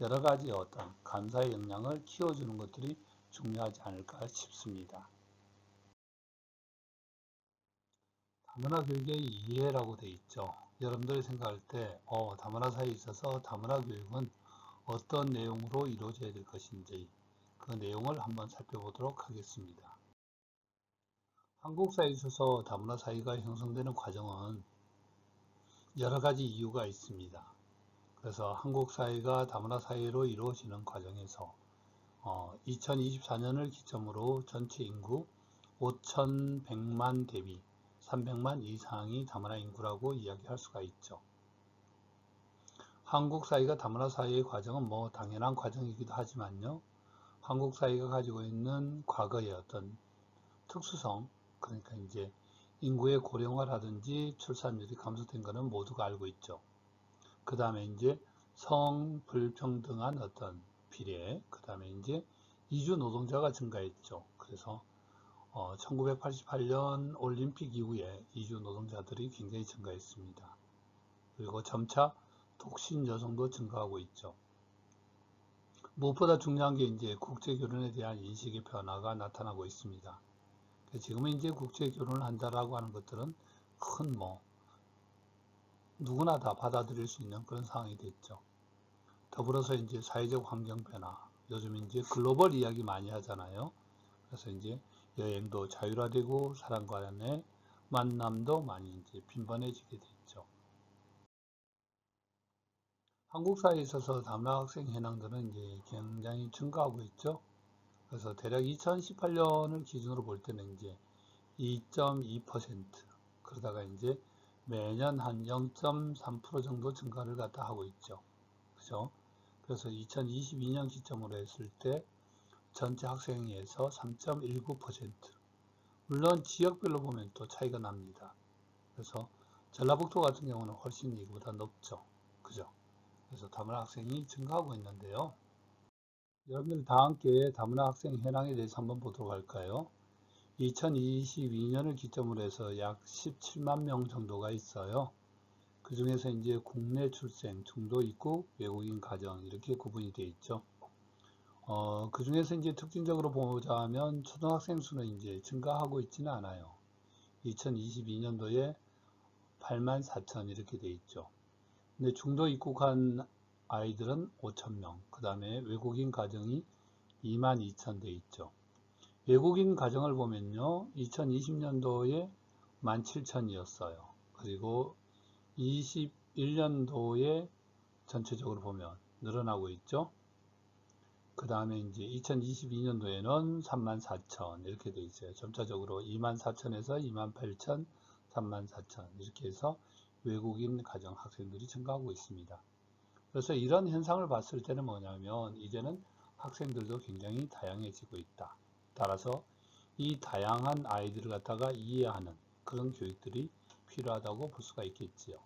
여러 가지 어떤 감사의 역량을 키워주는 것들이 중요하지 않을까 싶습니다. 다문화 교육의 이해라고 되어 있죠. 여러분들이 생각할 때 다문화 사회에 있어서 다문화 교육은 어떤 내용으로 이루어져야 될 것인지 그 내용을 한번 살펴보도록 하겠습니다. 한국 사회에 있어서 다문화 사회가 형성되는 과정은 여러 가지 이유가 있습니다. 그래서 한국 사회가 다문화 사회로 이루어지는 과정에서 2024년을 기점으로 전체 인구 5,100만 대비 300만 이상이 다문화 인구라고 이야기할 수가 있죠. 한국 사회가 다문화 사회의 과정은 당연한 과정이기도 하지만요. 한국 사회가 가지고 있는 과거의 어떤 특수성, 그러니까 이제 인구의 고령화라든지 출산율이 감소된 것은 모두가 알고 있죠. 그 다음에 이제 성불평등한 어떤 비례, 그 다음에 이제 이주 노동자가 증가했죠. 그래서 1988년 올림픽 이후에 이주 노동자들이 굉장히 증가했습니다. 그리고 점차 독신 여성도 증가하고 있죠. 무엇보다 중요한 게 이제 국제 결혼에 대한 인식의 변화가 나타나고 있습니다. 지금은 이제 국제 결혼을 한다라고 하는 것들은 큰 누구나 다 받아들일 수 있는 그런 상황이 됐죠. 더불어서 이제 사회적 환경 변화, 요즘 이제 글로벌 이야기 많이 하잖아요. 그래서 이제 여행도 자율화되고 사람 간의 만남도 많이 이제 빈번해지게 됐죠. 한국사에 있어서 다문화 학생 현황들은 이제 굉장히 증가하고 있죠. 그래서 대략 2018년을 기준으로 볼 때는 이제 2.2%, 그러다가 이제 매년 한 0.3% 정도 증가를 갖다 하고 있죠. 그죠? 그래서 2022년 기점으로 했을 때 전체 학생에서 3.19%. 물론 지역별로 보면 또 차이가 납니다. 그래서 전라북도 같은 경우는 훨씬 이보다 높죠. 그죠? 그래서 다문화 학생이 증가하고 있는데요. 여러분들 다 함께 다문화 학생 현황에 대해서 한번 보도록 할까요? 2022년을 기점으로 해서 약 17만 명 정도가 있어요. 그 중에서 이제 국내 출생, 중도 입국, 외국인 가정 이렇게 구분이 되어 있죠. 그 중에서 이제 특징적으로 보자면 초등학생 수는 이제 증가하고 있지는 않아요. 2022년도에 8만 4천 이렇게 되어 있죠. 근데 중도 입국한 아이들은 5천 명, 그 다음에 외국인 가정이 2만 2천 돼 있죠. 외국인 가정을 보면요, 2020년도에 17,000이었어요. 그리고 21년도에 전체적으로 보면 늘어나고 있죠. 그 다음에 이제 2022년도에는 34,000 이렇게 돼 있어요. 점차적으로 24,000에서 28,000, 34,000 이렇게 해서 외국인 가정 학생들이 증가하고 있습니다. 그래서 이런 현상을 봤을 때는 뭐냐면 이제는 학생들도 굉장히 다양해지고 있다. 따라서 이 다양한 아이들을 갖다가 이해하는 그런 교육들이 필요하다고 볼 수가 있겠지요.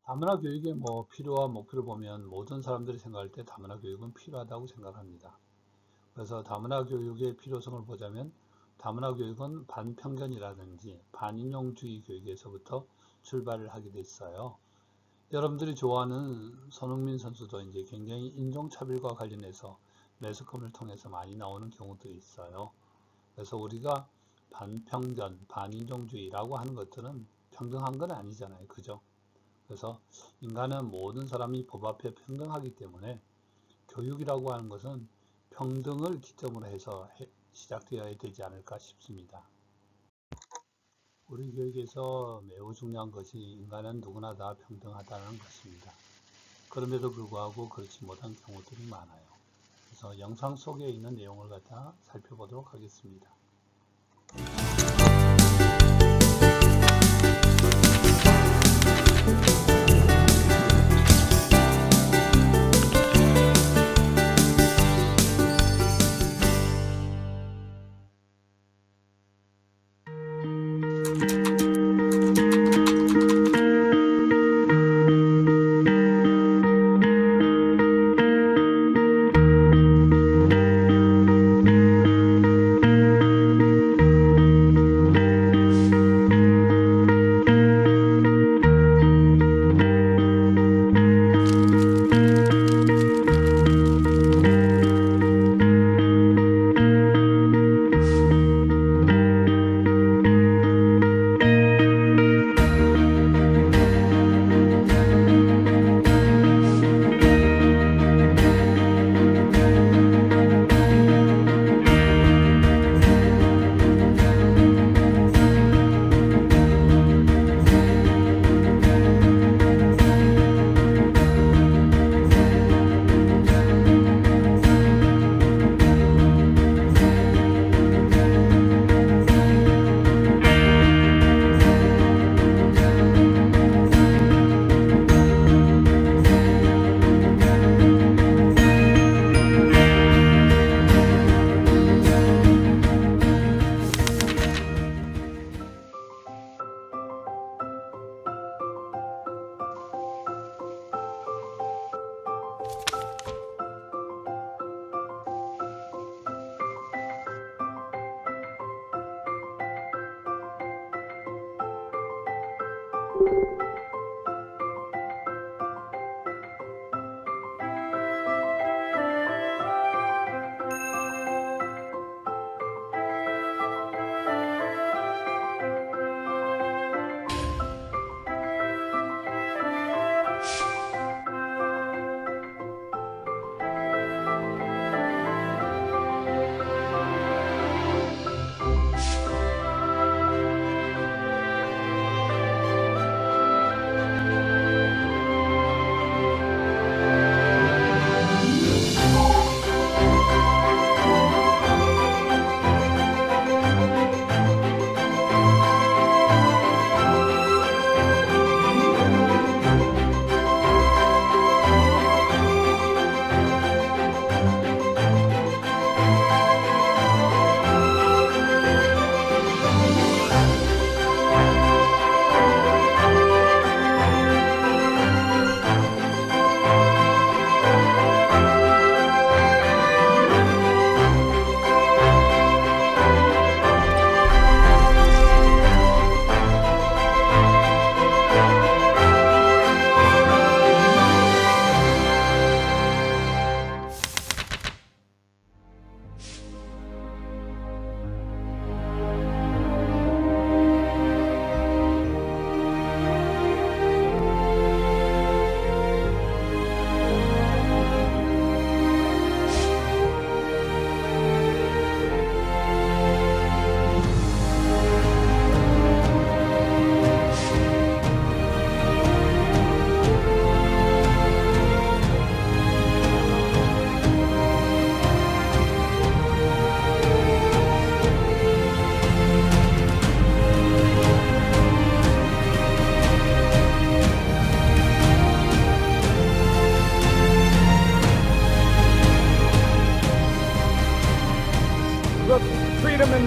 다문화 교육의 필요와 목표를 보면 모든 사람들이 생각할 때 다문화 교육은 필요하다고 생각합니다. 그래서 다문화 교육의 필요성을 보자면 다문화 교육은 반편견이라든지 반인종주의 교육에서부터 출발을 하게 됐어요. 여러분들이 좋아하는 손흥민 선수도 이제 굉장히 인종차별과 관련해서 매스컴을 통해서 많이 나오는 경우들이 있어요. 그래서 우리가 반편견, 반인종주의라고 하는 것들은 평등한 건 아니잖아요. 그죠? 그래서 인간은 모든 사람이 법 앞에 평등하기 때문에 교육이라고 하는 것은 평등을 기점으로 해서 시작되어야 되지 않을까 싶습니다. 우리 교육에서 매우 중요한 것이 인간은 누구나 다 평등하다는 것입니다. 그럼에도 불구하고 그렇지 못한 경우들이 많아요. 그래서 영상 속에 있는 내용을 갖다 살펴보도록 하겠습니다.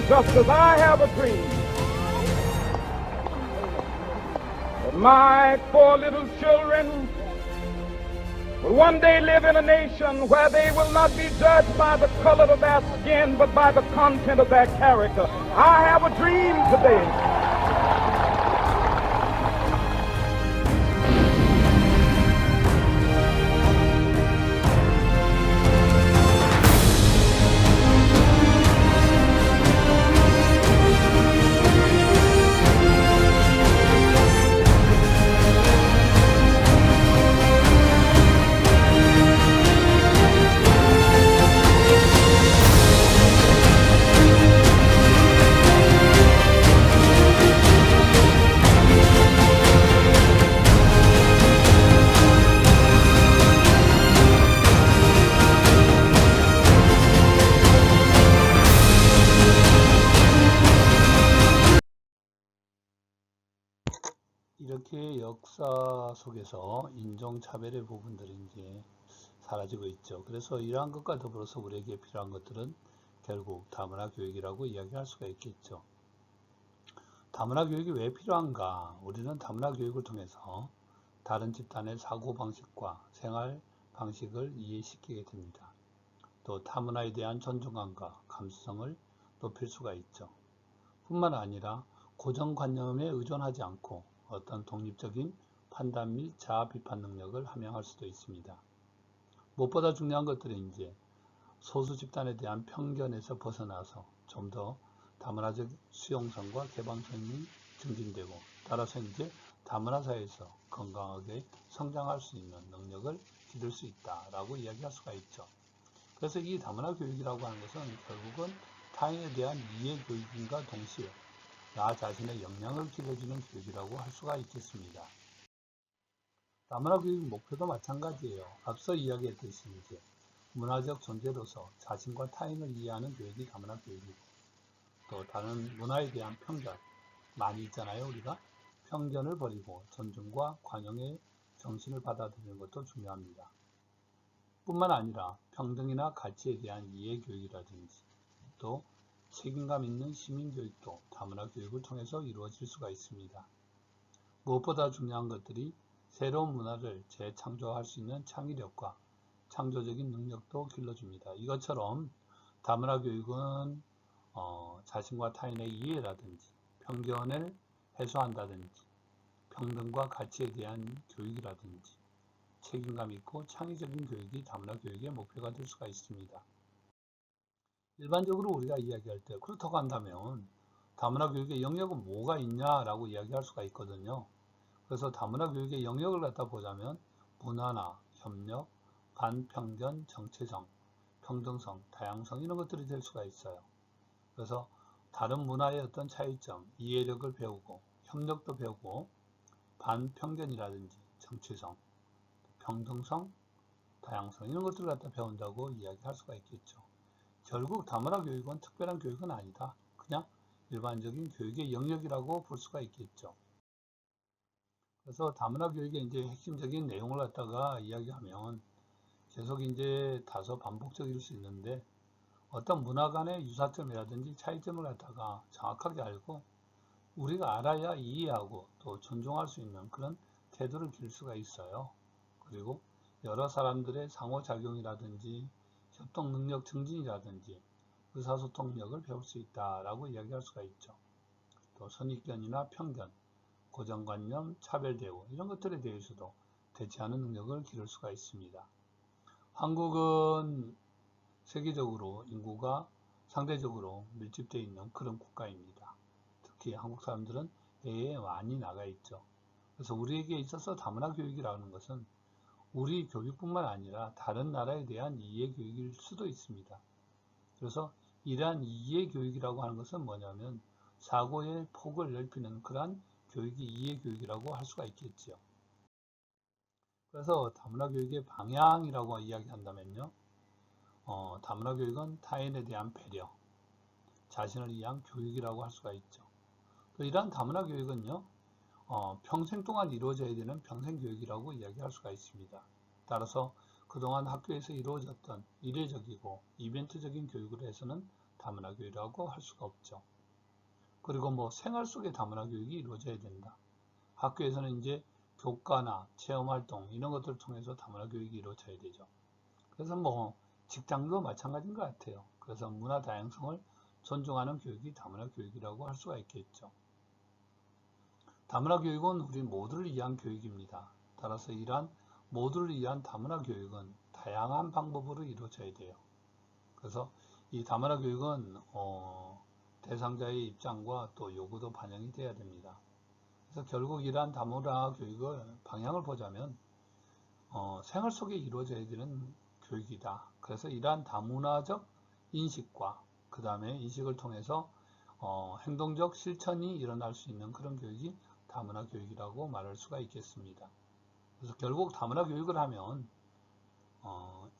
just as I have a dream that my 4 little children will one day live in a nation where they will not be judged by the color of their skin, but by the content of their character. I have a dream today. 이렇게 역사 속에서 인종차별의 부분들이 이제 사라지고 있죠. 그래서 이러한 것과 더불어서 우리에게 필요한 것들은 결국 다문화 교육이라고 이야기할 수가 있겠죠. 다문화 교육이 왜 필요한가? 우리는 다문화 교육을 통해서 다른 집단의 사고방식과 생활 방식을 이해시키게 됩니다. 또 타문화에 대한 존중감과 감수성을 높일 수가 있죠. 뿐만 아니라 고정관념에 의존하지 않고 어떤 독립적인 판단 및 자아 비판 능력을 함양할 수도 있습니다. 무엇보다 중요한 것들은 이제 소수 집단에 대한 편견에서 벗어나서 좀 더 다문화적 수용성과 개방성이 증진되고, 따라서 이제 다문화 사회에서 건강하게 성장할 수 있는 능력을 기를 수 있다라고 이야기할 수가 있죠. 그래서 이 다문화 교육이라고 하는 것은 결국은 타인에 대한 이해 교육인과 동시에 나 자신의 역량을 길러주는 교육이라고 할 수가 있겠습니다. 다문화 교육 목표도 마찬가지예요. 앞서 이야기했듯이 이제 문화적 존재로서 자신과 타인을 이해하는 교육이 다문화 교육이고, 또 다른 문화에 대한 편견 많이 있잖아요. 우리가 편견을 버리고 존중과 관용의 정신을 받아들이는 것도 중요합니다. 뿐만 아니라 평등이나 가치에 대한 이해 교육이라든지 또 책임감 있는 시민 교육도 다문화 교육을 통해서 이루어질 수가 있습니다. 무엇보다 중요한 것들이 새로운 문화를 재창조할 수 있는 창의력과 창조적인 능력도 길러줍니다. 이것처럼 다문화 교육은 자신과 타인의 이해라든지 편견을 해소한다든지 평등과 가치에 대한 교육이라든지 책임감 있고 창의적인 교육이 다문화 교육의 목표가 될 수가 있습니다. 일반적으로 우리가 이야기할 때 그렇다고 한다면 다문화 교육의 영역은 뭐가 있냐라고 이야기할 수가 있거든요. 그래서 다문화 교육의 영역을 갖다 보자면 문화나 협력, 반편견, 정체성, 평등성, 다양성 이런 것들이 될 수가 있어요. 그래서 다른 문화의 어떤 차이점, 이해력을 배우고 협력도 배우고 반편견이라든지 정체성, 평등성, 다양성 이런 것들을 갖다 배운다고 이야기할 수가 있겠죠. 결국 다문화 교육은 특별한 교육은 아니다. 그냥 일반적인 교육의 영역이라고 볼 수가 있겠죠. 그래서 다문화 교육의 이제 핵심적인 내용을 갖다가 이야기하면 계속 이제 다소 반복적일 수 있는데, 어떤 문화 간의 유사점이라든지 차이점을 갖다가 정확하게 알고 우리가 알아야 이해하고 또 존중할 수 있는 그런 태도를 기를 수가 있어요. 그리고 여러 사람들의 상호작용이라든지 협동 능력 증진이라든지 의사소통력을 배울 수 있다라고 이야기할 수가 있죠. 또 선입견이나 편견, 고정관념, 차별대우 이런 것들에 대해서도 대처하는 능력을 기를 수가 있습니다. 한국은 세계적으로 인구가 상대적으로 밀집되어 있는 그런 국가입니다. 특히 한국 사람들은 해외에 많이 나가 있죠. 그래서 우리에게 있어서 다문화 교육이라는 것은 우리 교육뿐만 아니라 다른 나라에 대한 이해 교육일 수도 있습니다. 그래서 이러한 이해 교육이라고 하는 것은 뭐냐면 사고의 폭을 넓히는 그러한 교육이 이해 교육이라고 할 수가 있겠지요. 그래서 다문화 교육의 방향이라고 이야기한다면요. 다문화 교육은 타인에 대한 배려, 자신을 위한 교육이라고 할 수가 있죠. 또 이러한 다문화 교육은요, 평생 동안 이루어져야 되는 평생교육이라고 이야기할 수가 있습니다. 따라서 그동안 학교에서 이루어졌던 이례적이고 이벤트적인 교육을 해서는 다문화 교육이라고 할 수가 없죠. 그리고 뭐 생활 속에 다문화 교육이 이루어져야 된다. 학교에서는 이제 교과나 체험활동 이런 것들을 통해서 다문화 교육이 이루어져야 되죠. 그래서 뭐 직장도 마찬가지인 것 같아요. 그래서 문화 다양성을 존중하는 교육이 다문화 교육이라고 할 수가 있겠죠. 다문화 교육은 우리 모두를 위한 교육입니다. 따라서 이러한 모두를 위한 다문화 교육은 다양한 방법으로 이루어져야 돼요. 그래서 이 다문화 교육은 대상자의 입장과 또 요구도 반영이 돼야 됩니다. 그래서 결국 이러한 다문화 교육을 방향을 보자면 생활 속에 이루어져야 되는 교육이다. 그래서 이러한 다문화적 인식과 그 다음에 인식을 통해서 행동적 실천이 일어날 수 있는 그런 교육이 다문화 교육이라고 말할 수가 있겠습니다. 그래서 결국 다문화 교육을 하면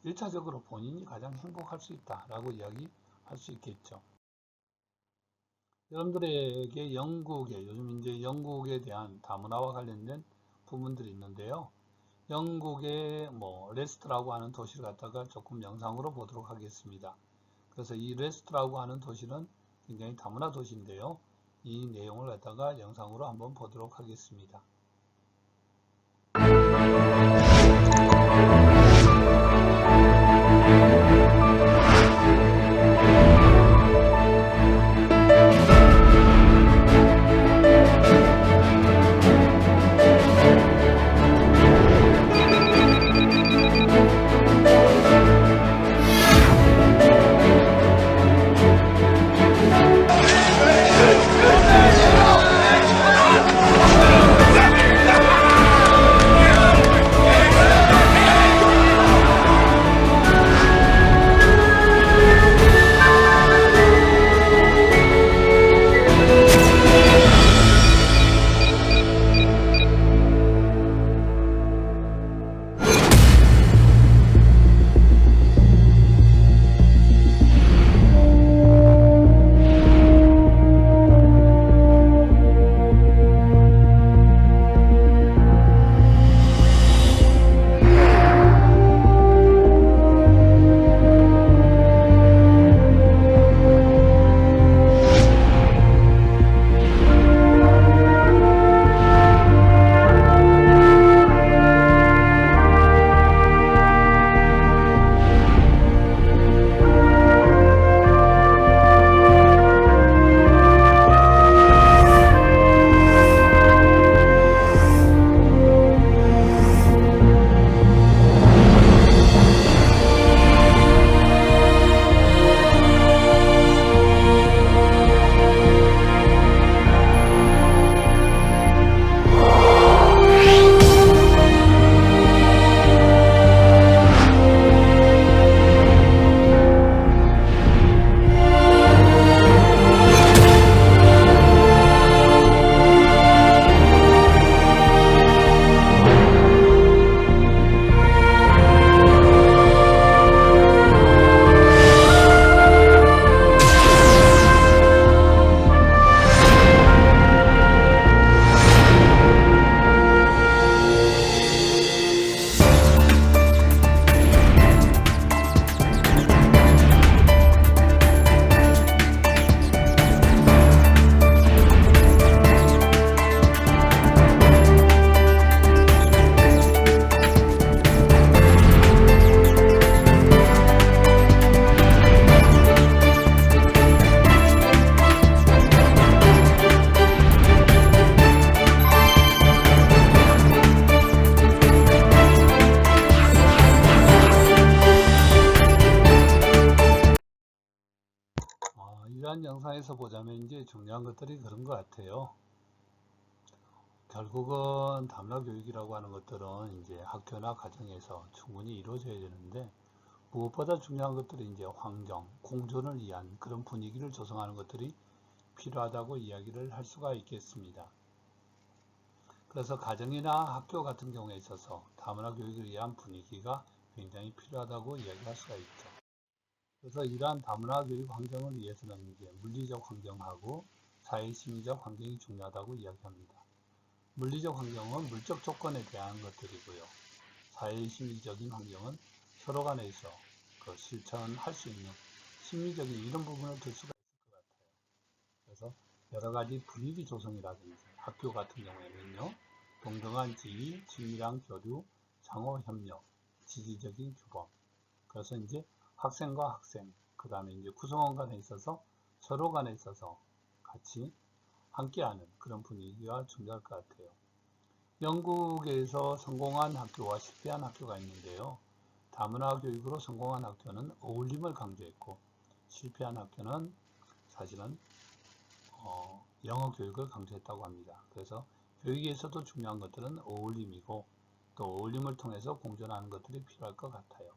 1차적으로 본인이 가장 행복할 수 있다라고 이야기할 수 있겠죠. 여러분들에게 요즘 이제 영국에 대한 다문화와 관련된 부분들이 있는데요. 영국의 레스트라고 하는 도시를 갖다가 조금 영상으로 보도록 하겠습니다. 그래서 이 레스트라고 하는 도시는 굉장히 다문화 도시인데요. 이 내용을 갖다가 영상으로 한번 보도록 하겠습니다. 이러한 영상에서 보자면 이제 중요한 것들이 그런 것 같아요. 결국은 다문화 교육이라고 하는 것들은 이제 학교나 가정에서 충분히 이루어져야 되는데 무엇보다 중요한 것들이 이제 환경, 공존을 위한 그런 분위기를 조성하는 것들이 필요하다고 이야기를 할 수가 있겠습니다. 그래서 가정이나 학교 같은 경우에 있어서 다문화 교육을 위한 분위기가 굉장히 필요하다고 이야기할 수가 있죠. 그래서 이러한 다문화 교육 환경을 위해서는 이제 물리적 환경하고 사회심리적 환경이 중요하다고 이야기합니다. 물리적 환경은 물적 조건에 대한 것들이고요. 사회심리적인 환경은 서로 간에서 실천할 수 있는 심리적인 이런 부분을 들 수가 있을 것 같아요. 그래서 여러 가지 분위기 조성이라든지 학교 같은 경우에는요, 동등한 지위, 친밀한 교류, 상호 협력, 지지적인 규범. 그래서 이제 학생과 학생, 그 다음에 이제 구성원 간에 있어서 서로 간에 있어서 같이 함께하는 그런 분위기가 중요할 것 같아요. 영국에서 성공한 학교와 실패한 학교가 있는데요. 다문화 교육으로 성공한 학교는 어울림을 강조했고, 실패한 학교는 사실은 영어 교육을 강조했다고 합니다. 그래서 교육에서도 중요한 것들은 어울림이고, 또 어울림을 통해서 공존하는 것들이 필요할 것 같아요.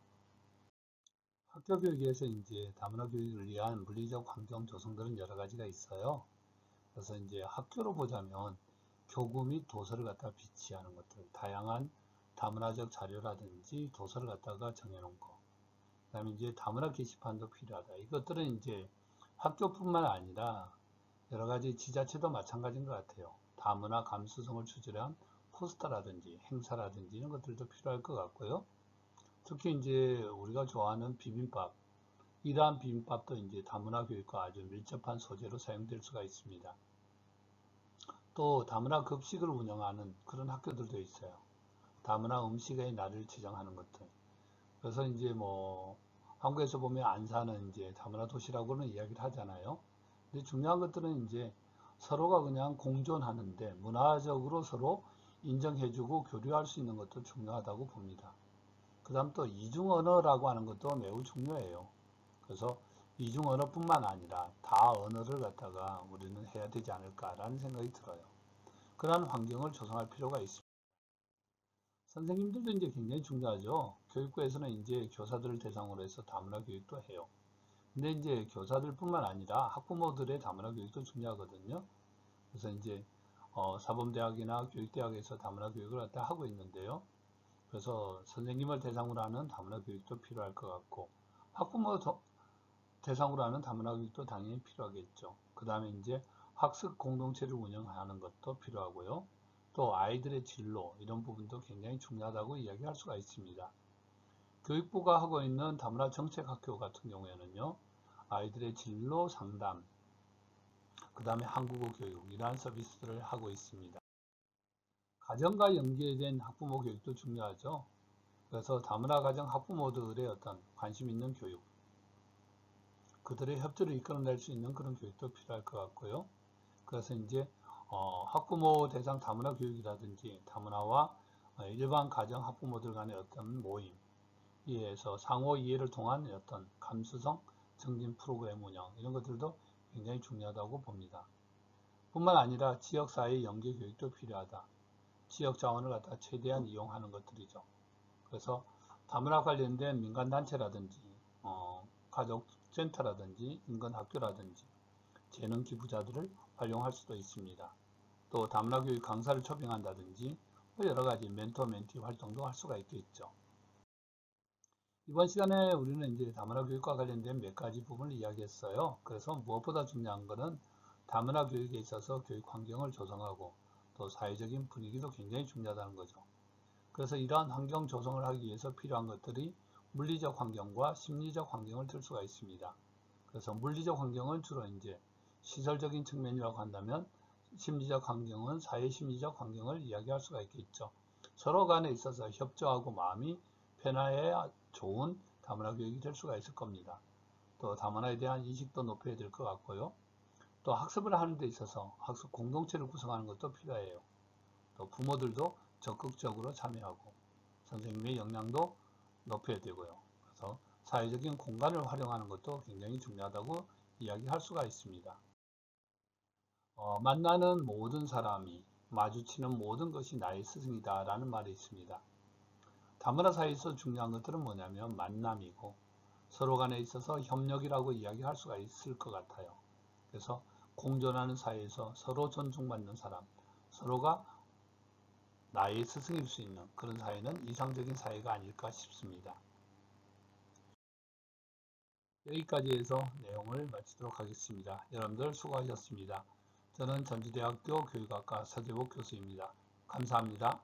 학교 교육에서 이제 다문화 교육을 위한 물리적 환경 조성들은 여러 가지가 있어요. 그래서 이제 학교로 보자면 교구 및 도서를 갖다 비치하는 것들, 다양한 다문화적 자료라든지 도서를 갖다가 정해놓은 거, 그 다음에 이제 다문화 게시판도 필요하다. 이것들은 이제 학교뿐만 아니라 여러 가지 지자체도 마찬가지인 것 같아요. 다문화 감수성을 추진한 포스터라든지 행사라든지 이런 것들도 필요할 것 같고요. 특히 이제 우리가 좋아하는 비빔밥, 이러한 비빔밥도 이제 다문화 교육과 아주 밀접한 소재로 사용될 수가 있습니다. 또 다문화 급식을 운영하는 그런 학교들도 있어요. 다문화 음식의 날을 지정하는 것들. 그래서 이제 뭐 한국에서 보면 안산은 이제 다문화 도시라고는 이야기를 하잖아요. 근데 중요한 것들은 이제 서로가 그냥 공존하는데 문화적으로 서로 인정해주고 교류할 수 있는 것도 중요하다고 봅니다. 그 다음 또 이중 언어라고 하는 것도 매우 중요해요. 그래서 이중 언어뿐만 아니라 다 언어를 갖다가 우리는 해야 되지 않을까라는 생각이 들어요. 그러한 환경을 조성할 필요가 있습니다. 선생님들도 이제 굉장히 중요하죠. 교육부에서는 이제 교사들을 대상으로 해서 다문화 교육도 해요. 근데 이제 교사들뿐만 아니라 학부모들의 다문화 교육도 중요하거든요. 그래서 이제 사범대학이나 교육대학에서 다문화 교육을 갖다 하고 있는데요. 그래서 선생님을 대상으로 하는 다문화 교육도 필요할 것 같고, 학부모 대상으로 하는 다문화 교육도 당연히 필요하겠죠. 그 다음에 이제 학습 공동체를 운영하는 것도 필요하고요. 또 아이들의 진로, 이런 부분도 굉장히 중요하다고 이야기할 수가 있습니다. 교육부가 하고 있는 다문화 정책 학교 같은 경우에는요, 아이들의 진로 상담, 그 다음에 한국어 교육, 이러한 서비스들을 하고 있습니다. 가정과 연계된 학부모 교육도 중요하죠. 그래서 다문화 가정 학부모들의 어떤 관심 있는 교육, 그들의 협조를 이끌어낼 수 있는 그런 교육도 필요할 것 같고요. 그래서 이제 학부모 대상 다문화 교육이라든지 다문화와 일반 가정 학부모들 간의 어떤 모임, 이에서 상호 이해를 통한 어떤 감수성 증진 프로그램 운영, 이런 것들도 굉장히 중요하다고 봅니다. 뿐만 아니라 지역사회 연계 교육도 필요하다. 지역 자원을 갖다 최대한 이용하는 것들이죠. 그래서 다문화 관련된 민간단체라든지 가족센터라든지 인권학교라든지 재능 기부자들을 활용할 수도 있습니다. 또 다문화 교육 강사를 초빙한다든지 여러 가지 멘토 멘티 활동도 할 수가 있겠죠. 이번 시간에 우리는 이제 다문화 교육과 관련된 몇 가지 부분을 이야기했어요. 그래서 무엇보다 중요한 것은 다문화 교육에 있어서 교육 환경을 조성하고 또 사회적인 분위기도 굉장히 중요하다는 거죠. 그래서 이러한 환경 조성을 하기 위해서 필요한 것들이 물리적 환경과 심리적 환경을 들 수가 있습니다. 그래서 물리적 환경은 주로 이제 시설적인 측면이라고 한다면, 심리적 환경은 사회심리적 환경을 이야기할 수가 있겠죠. 서로 간에 있어서 협조하고 마음이 편해야 좋은 다문화 교육이 될 수가 있을 겁니다. 또 다문화에 대한 인식도 높여야 될 것 같고요. 또 학습을 하는 데 있어서 학습 공동체를 구성하는 것도 필요해요. 또 부모들도 적극적으로 참여하고 선생님의 역량도 높여야 되고요. 그래서 사회적인 공간을 활용하는 것도 굉장히 중요하다고 이야기할 수가 있습니다. 만나는 모든 사람이, 마주치는 모든 것이 나의 스승이다 라는 말이 있습니다. 다문화 사회에서 중요한 것들은 뭐냐면 만남이고, 서로 간에 있어서 협력이라고 이야기할 수가 있을 것 같아요. 그래서 공존하는 사회에서 서로 존중받는 사람, 서로가 나의 스승일 수 있는 그런 사회는 이상적인 사회가 아닐까 싶습니다. 여기까지 해서 내용을 마치도록 하겠습니다. 여러분들 수고하셨습니다. 저는 전주대학교 교육학과 서재복 교수입니다. 감사합니다.